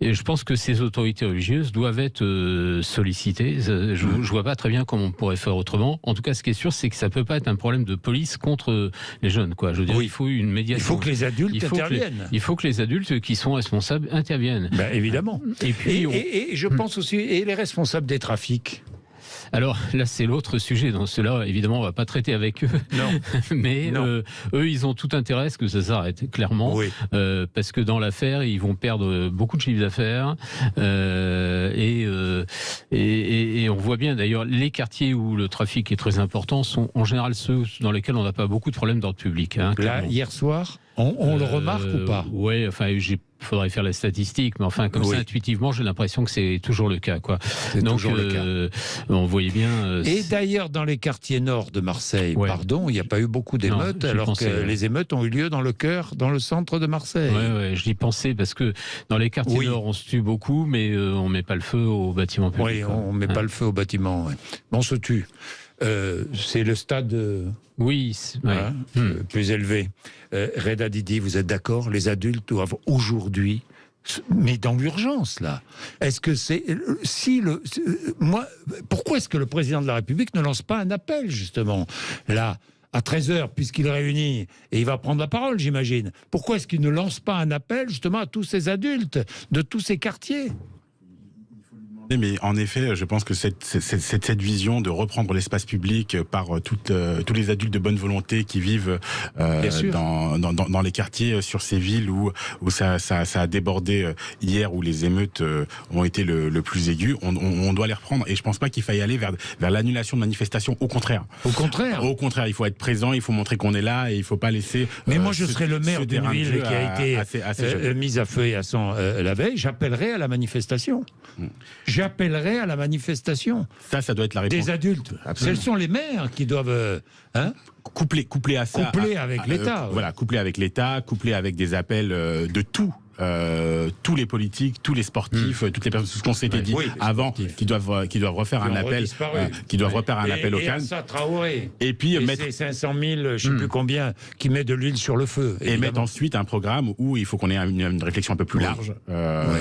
Speaker 6: je pense que ces autorités religieuses doivent être sollicitées. Je vois pas très bien comment on pourrait faire autrement. En tout cas, ce qui est sûr, c'est que ça peut pas être un problème de police contre les jeunes, quoi. Je veux dire, il faut une médiation.
Speaker 2: Il faut que les adultes interviennent.
Speaker 6: Il faut que les adultes qui sont responsables interviennent.
Speaker 2: Évidemment. Et puis et je pense aussi, et les responsables des trafics.
Speaker 6: Alors là, c'est l'autre sujet. Dans cela, évidemment, on va pas traiter avec eux. Non. Mais eux, ils ont tout intérêt à ce que ça s'arrête, clairement. Parce que dans l'affaire, ils vont perdre beaucoup de chiffres d'affaires. Et on voit bien, d'ailleurs, les quartiers où le trafic est très important sont en général ceux dans lesquels on n'a pas beaucoup de problèmes d'ordre public. Hein,
Speaker 2: là, hier soir, on le remarque ou pas?
Speaker 6: Oui, enfin, faudrait faire la statistique, mais enfin, comme ça, intuitivement, j'ai l'impression que c'est toujours le cas, quoi. Donc, toujours le cas. On voyait bien.
Speaker 2: Et d'ailleurs, dans les quartiers nord de Marseille, il n'y a pas eu beaucoup d'émeutes, alors que les émeutes ont eu lieu dans le centre de Marseille.
Speaker 6: Oui, j'y pensais, parce que dans les quartiers nord, on se tue beaucoup, mais on met pas le feu aux bâtiments publics.
Speaker 2: Oui, on met pas le feu aux bâtiments. On se tue. C'est le stade plus élevé. Reda Didi, vous êtes d'accord? Les adultes doivent aujourd'hui, mais dans l'urgence là, est-ce que pourquoi est-ce que le président de la République ne lance pas un appel justement là à 13h, puisqu'il réunit, et il va prendre la parole, j'imagine. Pourquoi est-ce qu'il ne lance pas un appel justement à tous ces adultes de tous ces quartiers?
Speaker 8: Mais en effet, je pense que cette vision de reprendre l'espace public par tous les adultes de bonne volonté qui vivent dans les quartiers, sur ces villes où ça a débordé hier, où les émeutes ont été le plus aigu, on doit les reprendre. Et je pense pas qu'il faille aller vers l'annulation de manifestations. Au contraire.
Speaker 2: Au contraire,
Speaker 8: il faut être présent, il faut montrer qu'on est là et il faut pas laisser.
Speaker 2: Mais moi, je serais le maire d'une ville qui a été mise à feu et à sang la veille. J'appellerai à la manifestation. J'appellerai à la manifestation.
Speaker 8: Ça doit être la réponse.
Speaker 2: Des adultes. Absolument. Ce sont les maires qui doivent
Speaker 8: coupler à ça.
Speaker 2: Coupler avec l'État.
Speaker 8: Voilà, coupler avec l'État, coupler avec des appels de tous les politiques, tous les sportifs, toutes les personnes, tout ce qu'on s'était dit avant, qui doivent refaire un appel, au calme.
Speaker 2: Et puis mettre 500 000, je ne sais plus combien, qui met de l'huile sur le feu.
Speaker 8: Et mettre ensuite un programme où il faut qu'on ait une réflexion un peu plus large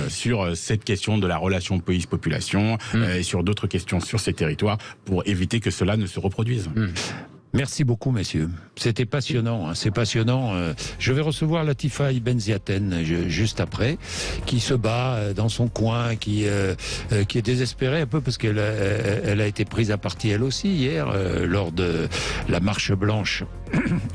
Speaker 8: sur cette question de la relation police-population et sur d'autres questions sur ces territoires pour éviter que cela ne se reproduise.
Speaker 2: Merci beaucoup, messieurs. C'était passionnant. C'est passionnant. Je vais recevoir Latifa Ibn Ziaten juste après, qui se bat dans son coin, qui est désespérée un peu parce qu'elle a été prise à partie elle aussi hier lors de la marche blanche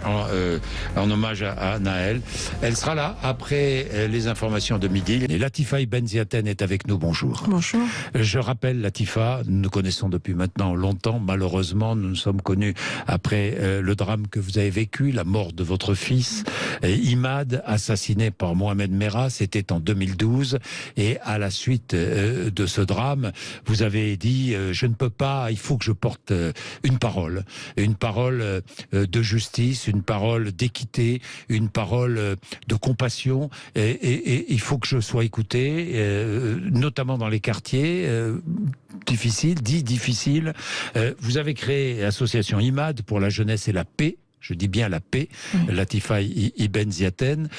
Speaker 2: en hommage à Naël. Elle sera là après les informations de midi. Et Latifa Ibn Ziaten est avec nous. Bonjour.
Speaker 13: Bonjour.
Speaker 2: Je rappelle, Latifa, nous nous connaissons depuis maintenant longtemps. Malheureusement, nous nous sommes connus après le drame que vous avez vécu, la mort de votre fils, Imad, assassiné par Mohamed Merah, c'était en 2012. Et à la suite de ce drame, vous avez dit je ne peux pas, il faut que je porte une parole de justice, une parole d'équité, une parole de compassion. Et il faut que je sois écouté, notamment dans les quartiers difficiles. Vous avez créé l'association Imad pour la jeunesse et la paix. Je dis bien la paix, Latifa Ibn Ziaten,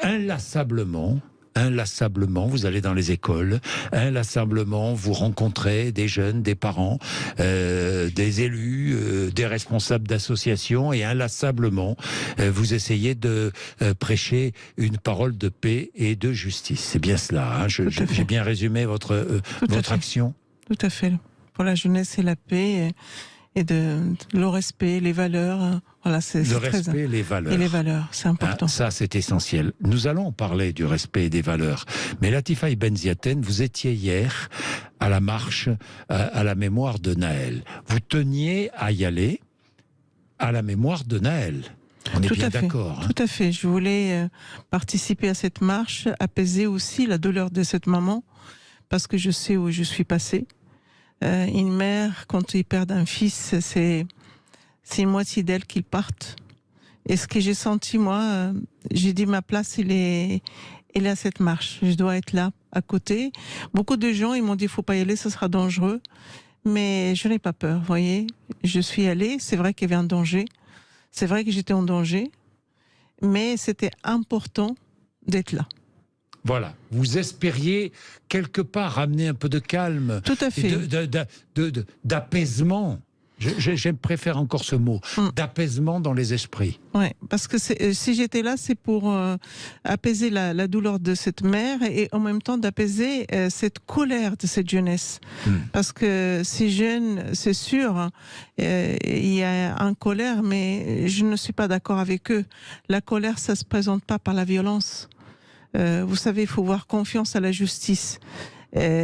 Speaker 2: inlassablement, inlassablement, vous allez dans les écoles, inlassablement, vous rencontrez des jeunes, des parents, des élus, des responsables d'associations, et inlassablement, vous essayez de prêcher une parole de paix et de justice. C'est bien cela, hein. J'ai bien résumé votre action.
Speaker 13: Tout à fait. Pour la jeunesse et la paix, et le respect, les valeurs. Voilà, le
Speaker 2: respect, les valeurs.
Speaker 13: Et les valeurs, c'est important.
Speaker 2: Ça, c'est essentiel. Nous allons parler du respect et des valeurs. Mais Latifa Ibn Ziaten, vous étiez hier à la marche à la mémoire de Naël. Vous teniez à y aller à la mémoire de Naël. On est bien d'accord.
Speaker 13: Tout à fait. Je voulais participer à cette marche, apaiser aussi la douleur de cette maman, parce que je sais où je suis passée. Une mère, quand il perd un fils, c'est une moitié d'elle qui parte. Et ce que j'ai senti, moi, j'ai dit ma place, elle est à cette marche. Je dois être là, à côté. Beaucoup de gens, ils m'ont dit, il ne faut pas y aller, ce sera dangereux. Mais je n'ai pas peur, vous voyez. Je suis allée, c'est vrai qu'il y avait un danger. C'est vrai que j'étais en danger. Mais c'était important d'être là.
Speaker 2: Voilà, vous espériez quelque part ramener un peu de calme,
Speaker 13: tout à fait,
Speaker 2: d'apaisement. Je préfère encore ce mot, d'apaisement dans les esprits.
Speaker 13: Oui, parce que si j'étais là, c'est pour apaiser la douleur de cette mère et en même temps d'apaiser cette colère de cette jeunesse. Parce que ces jeunes, c'est sûr, il y a une colère, mais je ne suis pas d'accord avec eux. La colère, ça ne se présente pas par la violence. Vous savez, il faut avoir confiance à la justice.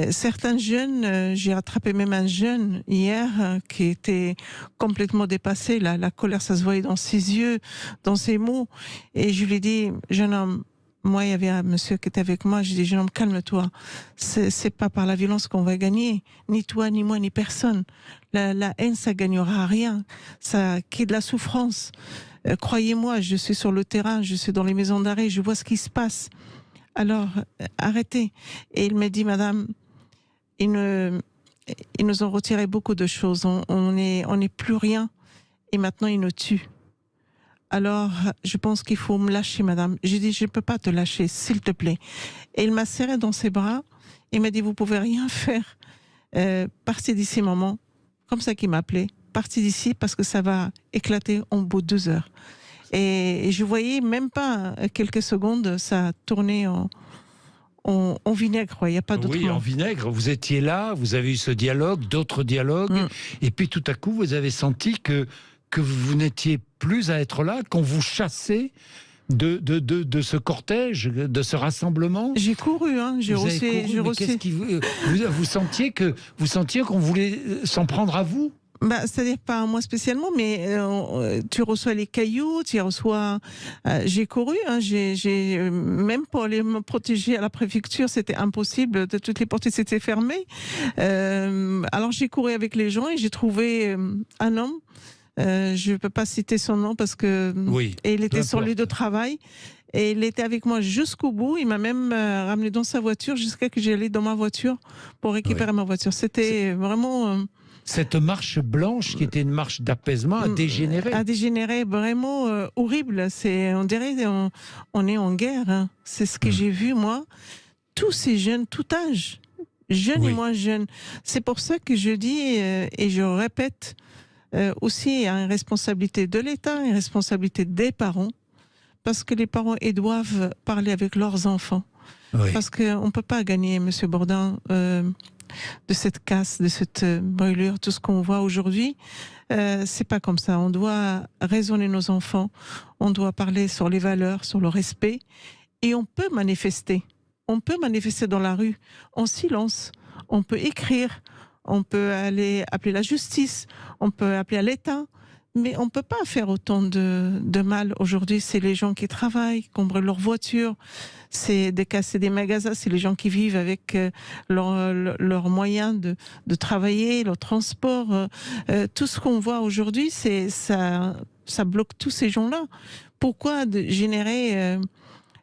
Speaker 13: Certains jeunes, j'ai attrapé même un jeune hier qui était complètement dépassé. La colère, ça se voyait dans ses yeux, dans ses mots. Et je lui ai dit, jeune homme, moi, il y avait un monsieur qui était avec moi. J'ai dit, jeune homme, calme-toi. C'est pas par la violence qu'on va gagner. Ni toi, ni moi, ni personne. La haine, ça gagnera à rien. Ça crée de la souffrance. Croyez-moi, je suis sur le terrain, je suis dans les maisons d'arrêt, je vois ce qui se passe. Alors, arrêtez. Et il m'a dit, madame, ils nous ont retiré beaucoup de choses. On n'est plus rien. Et maintenant, ils nous tuent. Alors, je pense qu'il faut me lâcher, madame. J'ai dit, je ne peux pas te lâcher, s'il te plaît. Et il m'a serré dans ses bras. Il m'a dit, vous pouvez rien faire. Partez d'ici, maman. Comme ça qu'il m'appelait. Partez d'ici parce que ça va éclater en bout de 2 heures. Et je voyais même pas quelques secondes, ça tournait en vinaigre. Il n'y a pas d'autre mot.
Speaker 2: En vinaigre. Vous étiez là, vous avez eu ce dialogue, d'autres dialogues. Et puis tout à coup, vous avez senti que vous n'étiez plus à être là, qu'on vous chassait de ce cortège, de ce rassemblement.
Speaker 13: J'ai couru, hein.
Speaker 2: Vous sentiez qu'on voulait s'en prendre à vous?
Speaker 13: C'est-à-dire pas moi spécialement, mais tu reçois les cailloux, tu reçois. J'ai couru, hein, même pour aller me protéger à la préfecture, c'était impossible. Toutes les portes s'étaient fermées. Alors j'ai couru avec les gens et j'ai trouvé un homme. Je ne peux pas citer son nom parce que et il était sur lieu de travail. Et il était avec moi jusqu'au bout. Il m'a même ramené dans sa voiture jusqu'à que j'allais dans ma voiture pour récupérer ma voiture. C'était vraiment.
Speaker 2: Cette marche blanche, qui était une marche d'apaisement, a dégénéré.
Speaker 13: A dégénéré vraiment horrible. On dirait on est en guerre. Hein. C'est ce que j'ai vu, moi. Tous ces jeunes, tout âge, jeunes et moins jeunes. C'est pour ça que je dis, et je répète, aussi, il y a une responsabilité de l'État, une responsabilité des parents, parce que les parents, ils doivent parler avec leurs enfants. Parce qu'on ne peut pas gagner, M. Bourdin, de cette casse, de cette brûlure, tout ce qu'on voit aujourd'hui, c'est pas comme ça. On doit raisonner nos enfants, on doit parler sur les valeurs, sur le respect, et on peut manifester. On peut manifester dans la rue, en silence. On peut écrire, on peut aller appeler la justice, on peut appeler à l'État, mais on ne peut pas faire autant de mal. Aujourd'hui, c'est les gens qui travaillent, qui brûlent leur voiture, c'est de casser des magasins, c'est les gens qui vivent avec leurs moyens de travailler, leur transport. Tout ce qu'on voit aujourd'hui, ça bloque tous ces gens-là. Pourquoi générer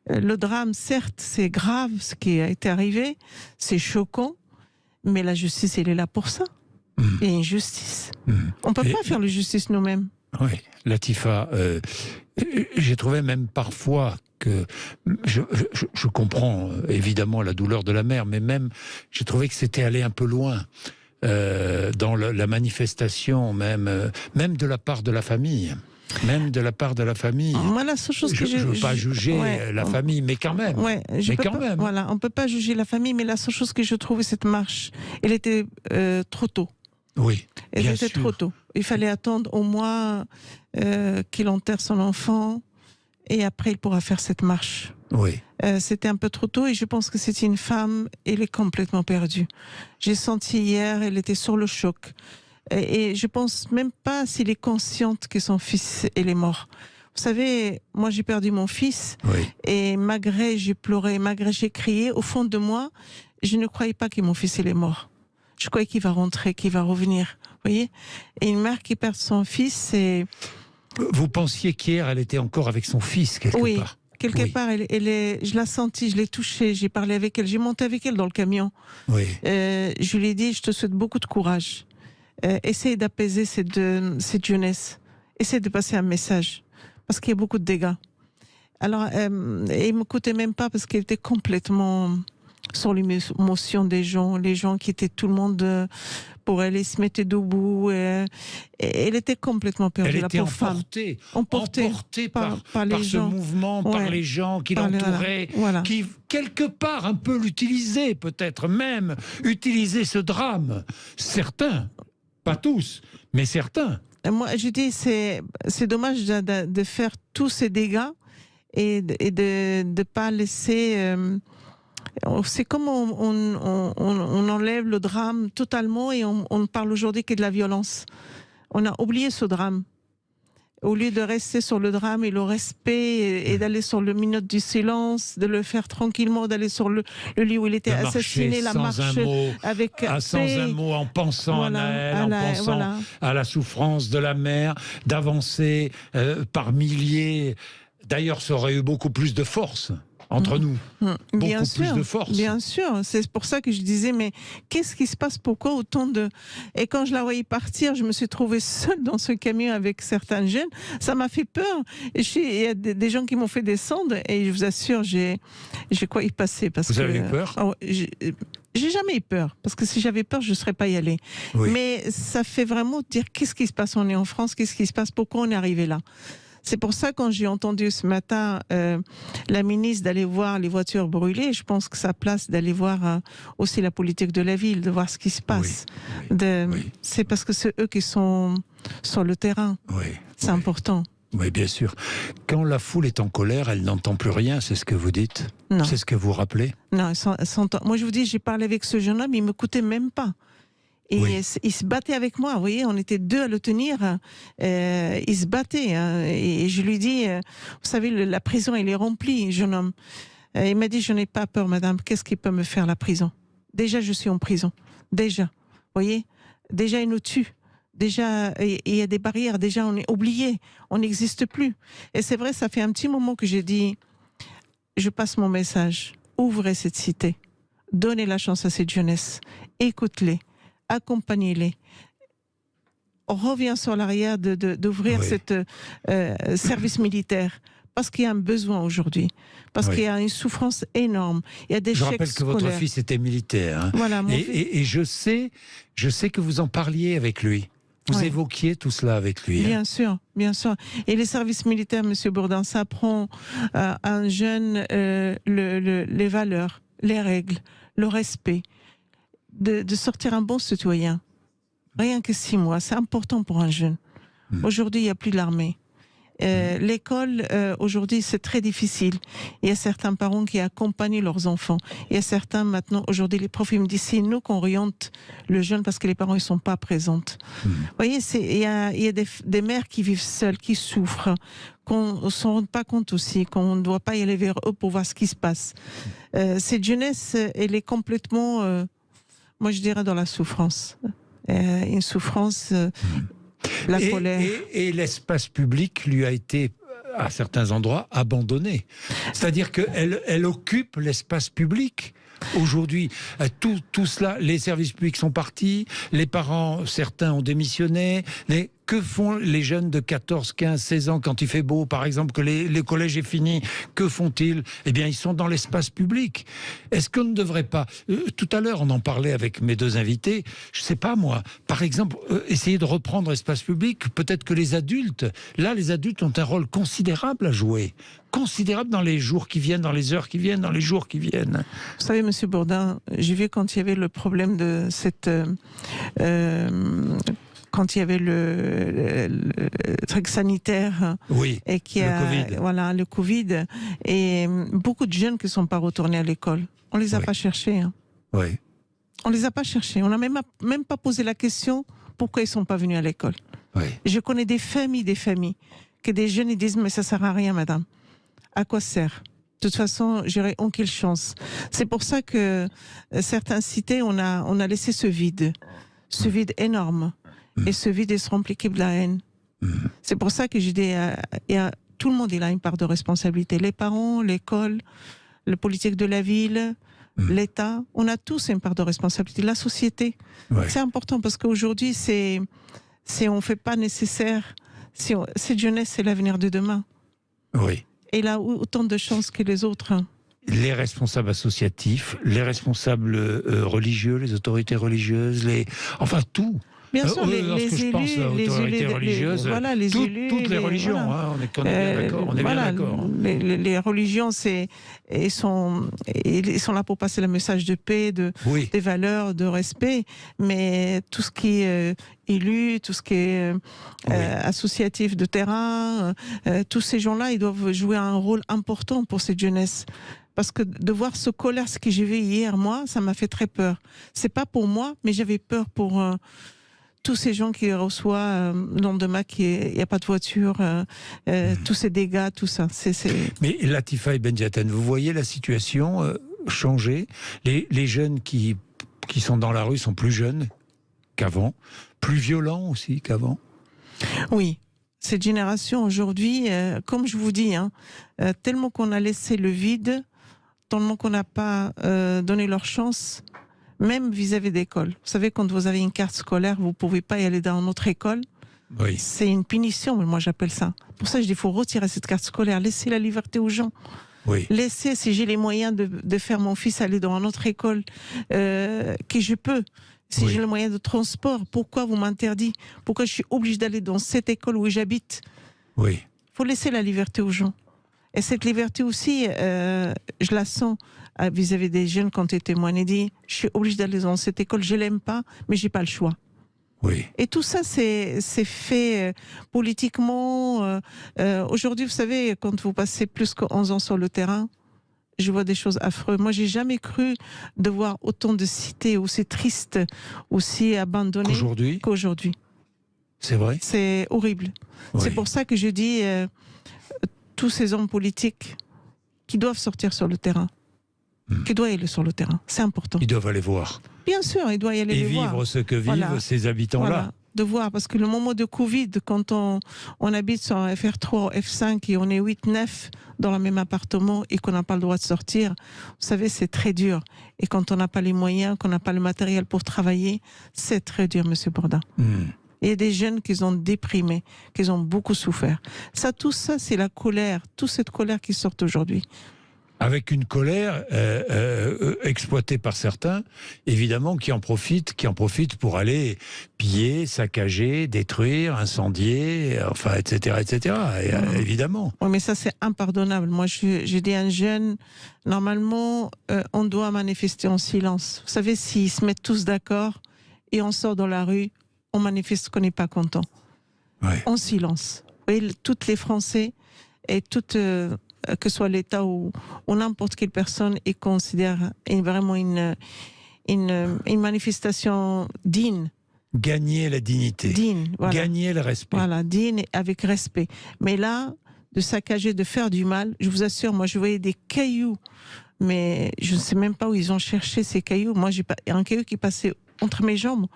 Speaker 13: le drame? Certes, c'est grave ce qui a été arrivé, c'est choquant, mais la justice, elle est là pour ça. Il y a une justice. On ne peut pas faire la justice nous-mêmes.
Speaker 2: Oui, Latifa, j'ai trouvé même parfois que je comprends évidemment la douleur de la mère, mais même j'ai trouvé que c'était allé un peu loin dans la manifestation, même de la part de la famille. Même de la part de la famille.
Speaker 13: Moi, la seule chose que
Speaker 2: je ne veux pas juger la famille, mais quand même.
Speaker 13: Voilà, on ne peut pas juger la famille, mais la seule chose que je trouve, cette marche, elle était trop tôt.
Speaker 2: Oui,
Speaker 13: elle était trop tôt. Il fallait attendre au moins qu'il enterre son enfant et après il pourra faire cette marche.
Speaker 2: Oui.
Speaker 13: C'était un peu trop tôt et je pense que c'est une femme, elle est complètement perdue. J'ai senti hier, elle était sur le choc. Et je pense même pas s'il est consciente que son fils il est mort. Vous savez, moi j'ai perdu mon fils et malgré j'ai pleuré, malgré j'ai crié, au fond de moi, je ne croyais pas que mon fils il est mort. Je croyais qu'il va rentrer, qu'il va revenir. Vous voyez ? Et une mère qui perd son fils, c'est...
Speaker 2: Vous pensiez qu'hier elle était encore avec son fils quelque part ?
Speaker 13: Quelque part, elle est, je l'ai sentie, je l'ai touchée, j'ai parlé avec elle, j'ai monté avec elle dans le camion. Je lui ai dit, je te souhaite beaucoup de courage. Essaye d'apaiser cette jeunesse. Essaye de passer un message. Parce qu'il y a beaucoup de dégâts. Alors, il ne m'écoutait même pas parce qu'elle était complètement sur l'émotion des gens. Les gens qui étaient tout le monde pour elle, ils se mettaient debout. Et elle était complètement perdue.
Speaker 2: Elle était
Speaker 13: emportée par les
Speaker 2: ce mouvement, par les gens qui l'entouraient, qui quelque part un peu l'utilisaient, peut-être même utilisaient ce drame. Certains. Pas tous, mais certains.
Speaker 13: Moi, je dis, c'est dommage de faire tous ces dégâts et de ne pas laisser... c'est comme on enlève le drame totalement et on ne parle aujourd'hui que de la violence. On a oublié ce drame. Au lieu de rester sur le drame et le respect et d'aller sur le minute du silence, de le faire tranquillement, d'aller sur le lieu où il était assassiné, la marche avec paix.
Speaker 2: Sans un mot, en pensant à elle, en pensant à la souffrance de la mère, d'avancer par milliers. D'ailleurs, ça aurait eu beaucoup plus de force entre nous. Beaucoup plus de force.
Speaker 13: Bien sûr, c'est pour ça que je disais, mais qu'est-ce qui se passe? Pourquoi autant de... Et quand je la voyais partir, je me suis trouvée seule dans ce camion avec certains jeunes. Ça m'a fait peur. Il y a des gens qui m'ont fait descendre et je vous assure, j'ai quoi y passer.
Speaker 2: Vous avez eu peur?
Speaker 13: J'ai jamais eu peur, parce que si j'avais peur, je ne serais pas y allée. Mais ça fait vraiment dire qu'est-ce qui se passe? On est en France, qu'est-ce qui se passe? Pourquoi on est arrivé là? C'est pour ça, quand j'ai entendu ce matin la ministre d'aller voir les voitures brûlées, je pense que ça place d'aller voir aussi la politique de la ville, de voir ce qui se passe. C'est parce que c'est eux qui sont sur le terrain. C'est important.
Speaker 2: Oui, bien sûr. Quand la foule est en colère, elle n'entend plus rien, c'est ce que vous dites?
Speaker 13: Non.
Speaker 2: C'est ce que vous rappelez?
Speaker 13: Non, moi je vous dis, j'ai parlé avec ce jeune homme, il ne m'écoutait même pas. Et il se battait avec moi, vous voyez, on était deux à le tenir, il se battait. Et je lui dis, vous savez, la prison, elle est remplie, jeune homme. Il m'a dit, je n'ai pas peur, madame, qu'est-ce qui peut me faire la prison? Déjà, je suis en prison, déjà, vous voyez, déjà, il nous tue. Déjà, il y a des barrières, déjà, on est oublié, on n'existe plus. Et c'est vrai, ça fait un petit moment que j'ai dit, je passe mon message, ouvrez cette cité, donnez la chance à cette jeunesse, écoute-les. Accompagnez-les. On revient sur l'arrière d'ouvrir cette service militaire parce qu'il y a un besoin aujourd'hui, parce qu'il y a une souffrance énorme. Il y a des
Speaker 2: Je rappelle que votre fils était militaire.
Speaker 13: Voilà,
Speaker 2: et je sais que vous en parliez avec lui. Vous évoquiez tout cela avec lui.
Speaker 13: Bien sûr, bien sûr. Et les services militaires, Monsieur Bourdin, ça apprend à un jeune les valeurs, les règles, le respect. De sortir un bon citoyen. Rien que 6 mois, c'est important pour un jeune. Aujourd'hui, il n'y a plus de l'armée. L'école, aujourd'hui, c'est très difficile. Il y a certains parents qui accompagnent leurs enfants. Il y a certains, maintenant, aujourd'hui, les profs, ils me disent, c'est nous qu'on oriente le jeune parce que les parents, ils ne sont pas présentes. Vous voyez, il y a des mères qui vivent seules, qui souffrent, qu'on ne s'en rend pas compte aussi, qu'on ne doit pas y aller vers eux pour voir ce qui se passe. Cette jeunesse, elle est complètement... moi, je dirais dans la souffrance. Une souffrance, la colère.
Speaker 2: Et l'espace public lui a été, à certains endroits, abandonné. C'est-à-dire qu'elle occupe l'espace public. Aujourd'hui, tout cela, les services publics sont partis, les parents, certains ont démissionné. que font les jeunes de 14, 15, 16 ans quand il fait beau, par exemple, que le collège est fini? Que font-ils? Eh bien, ils sont dans l'espace public. Est-ce qu'on ne devrait pas... tout à l'heure, on en parlait avec mes deux invités. Je ne sais pas, moi. Par exemple, essayer de reprendre l'espace public. Peut-être que les adultes... Là, les adultes ont un rôle considérable à jouer. Considérable dans les jours qui viennent, dans les heures qui viennent, dans les jours qui viennent.
Speaker 13: Vous savez, Monsieur Bourdin, j'ai vu quand il y avait le problème de cette... quand il y avait le truc sanitaire,
Speaker 2: oui,
Speaker 13: et le Covid, et beaucoup de jeunes qui ne sont pas retournés à l'école. On les a pas cherchés. Hein.
Speaker 2: Oui.
Speaker 13: On les a pas cherchés. On n'a même pas posé la question pourquoi ils sont pas venus à l'école.
Speaker 2: Oui.
Speaker 13: Je connais des familles que des jeunes ils disent mais ça sert à rien, madame. À quoi ça sert? De toute façon, j'aurais aucune chance. C'est pour ça que certaines cités, on a laissé ce vide énorme. Et ce vide, il se remplit de la haine. C'est pour ça que j'ai dit, tout le monde il a une part de responsabilité. Les parents, l'école, le politique de la ville, l'État, on a tous une part de responsabilité. La société, c'est important parce qu'aujourd'hui, on ne fait pas nécessaire. Cette jeunesse, c'est l'avenir de demain.
Speaker 2: Oui.
Speaker 13: Et il a autant de chances que les autres.
Speaker 2: Les responsables associatifs, les responsables religieux, les autorités religieuses, enfin tout.
Speaker 13: Bien sûr, les
Speaker 2: élus, religieuses, toutes les religions,
Speaker 13: voilà.
Speaker 2: On est bien d'accord. Bien d'accord.
Speaker 13: Les religions, ils sont là pour passer le message de paix, des valeurs, de respect, mais tout ce qui est élu, tout ce qui est associatif de terrain, tous ces gens-là, ils doivent jouer un rôle important pour cette jeunesse. Parce que de voir ce colère, ce que j'ai vu hier, moi, ça m'a fait très peur. C'est pas pour moi, mais j'avais peur pour tous ces gens qui reçoivent le lendemain qu'il n'y a pas de voiture, tous ces dégâts, tout ça.
Speaker 2: Mais Latifa et Benjaten, vous voyez la situation changer. Les jeunes qui sont dans la rue sont plus jeunes qu'avant, plus violents aussi qu'avant.
Speaker 13: Oui. Cette génération aujourd'hui, comme je vous dis, tellement qu'on a laissé le vide, tellement qu'on n'a pas donné leur chance, même vis-à-vis d'école. Vous savez, quand vous avez une carte scolaire, vous ne pouvez pas y aller dans notre école.
Speaker 2: Oui.
Speaker 13: C'est une punition, moi j'appelle ça. Pour ça, je dis qu'il faut retirer cette carte scolaire, laisser la liberté aux gens.
Speaker 2: Oui.
Speaker 13: Laisser, si j'ai les moyens de faire mon fils aller dans une autre école, que je peux. Si j'ai le moyen de transport, pourquoi vous m'interdisez? Pourquoi je suis obligée d'aller dans cette école où j'habite?
Speaker 2: Oui.
Speaker 13: Il faut laisser la liberté aux gens. Et cette liberté aussi, je la sens vis-à-vis des jeunes quand ils témoignent. Ils disent, je suis obligée d'aller dans cette école, je l'aime pas, mais j'ai pas le choix.
Speaker 2: Oui.
Speaker 13: Et tout ça, c'est fait politiquement. Aujourd'hui, vous savez, quand vous passez plus que 11 ans sur le terrain, je vois des choses affreuses. Moi, j'ai jamais cru de voir autant de cités aussi tristes, aussi abandonnées qu'aujourd'hui.
Speaker 2: C'est vrai.
Speaker 13: C'est horrible. Oui. C'est pour ça que je dis tous ces hommes politiques qui doivent sortir sur le terrain, qui doivent aller sur le terrain. C'est important.
Speaker 2: Ils doivent aller voir.
Speaker 13: Bien sûr, ils doivent y aller
Speaker 2: et
Speaker 13: voir.
Speaker 2: Vivre ce que vivent ces habitants-là.
Speaker 13: Voilà. De voir, parce que le moment de Covid, quand on habite sur un FR3 ou F5 et on est 8-9 dans le même appartement et qu'on n'a pas le droit de sortir, vous savez, c'est très dur. Et quand on n'a pas les moyens, qu'on n'a pas le matériel pour travailler, c'est très dur, Monsieur Bourdin. Il y a des jeunes qui ont déprimé, qui ont beaucoup souffert. Tout ça, c'est la colère, toute cette colère qui sort aujourd'hui.
Speaker 2: Avec une colère exploitée par certains, évidemment, qui en profitent pour aller piller, saccager, détruire, incendier, enfin, etc., etc., évidemment.
Speaker 13: Oui, mais ça, c'est impardonnable. Moi, je dis à un jeune, normalement, on doit manifester en silence. Vous savez, s'ils se mettent tous d'accord et on sort dans la rue, on manifeste qu'on n'est pas content.
Speaker 2: Ouais.
Speaker 13: En silence. Vous voyez, toutes les Français et toutes... que ce soit l'État ou n'importe quelle personne, et considère vraiment une manifestation digne.
Speaker 2: Gagner la dignité.
Speaker 13: Digne, voilà.
Speaker 2: Gagner le respect.
Speaker 13: Voilà, digne et avec respect. Mais là, de saccager, de faire du mal, je vous assure, moi je voyais des cailloux, mais je ne sais même pas où ils ont cherché ces cailloux. Moi, j'ai un caillou qui passait entre mes jambes.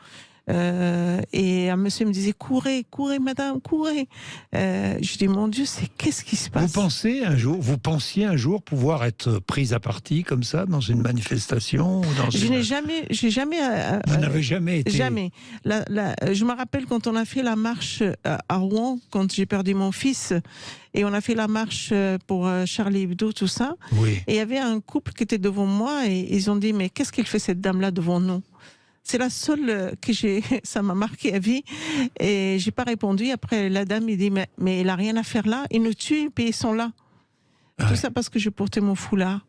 Speaker 13: Et un monsieur me disait courez madame, courez. Je dis mon Dieu, qu'est-ce qui se passe?
Speaker 2: Vous pensiez un jour pouvoir être prise à partie comme ça dans une manifestation ou dans
Speaker 13: J'ai jamais.
Speaker 2: Vous n'avez jamais été.
Speaker 13: Jamais. Je me rappelle quand on a fait la marche à Rouen, quand j'ai perdu mon fils, et on a fait la marche pour Charlie Hebdo, tout ça.
Speaker 2: Oui.
Speaker 13: Et il y avait un couple qui était devant moi et ils ont dit mais qu'est-ce qu'elle fait cette dame-là devant nous? C'est la seule ça m'a marqué à vie et j'ai pas répondu. Après la dame il dit mais elle a rien à faire là, ils nous tuent puis ils sont là. Ouais. Tout ça parce que je portais mon foulard.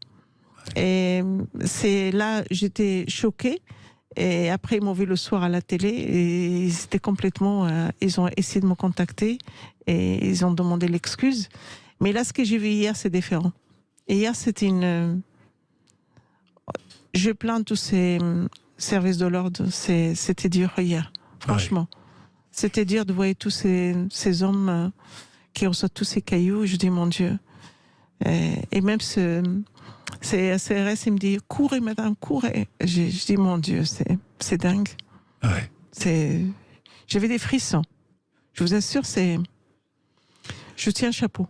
Speaker 13: Et c'est là j'étais choquée. Et après, ils m'ont vu le soir à la télé et ils étaient complètement... ils ont essayé de me contacter et ils ont demandé l'excuse. Mais là, ce que j'ai vu hier, c'est différent. Et hier, c'était une... Je plains tous ces services de l'ordre. C'était dur hier, franchement. Ouais. C'était dur de voir tous ces hommes qui reçoivent tous ces cailloux. Je dis, mon Dieu. Et même c'est CRS, il me dit courez madame, courez. Je dis mon Dieu, c'est dingue. Ouais. J'avais des frissons. Je vous assure, je tiens un chapeau.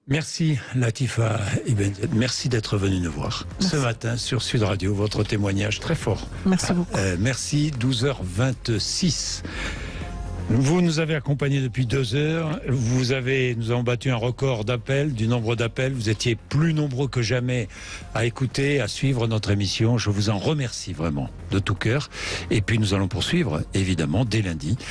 Speaker 2: Merci Latifa Ibn Ziad. Merci d'être venu nous voir ce matin sur Sud Radio. Votre témoignage très fort.
Speaker 13: Merci beaucoup.
Speaker 2: Merci, 12h26. Vous nous avez accompagnés depuis 2 heures. Nous avons battu un record d'appels, du nombre d'appels. Vous étiez plus nombreux que jamais à écouter, à suivre notre émission. Je vous en remercie vraiment de tout cœur. Et puis nous allons poursuivre, évidemment, dès lundi.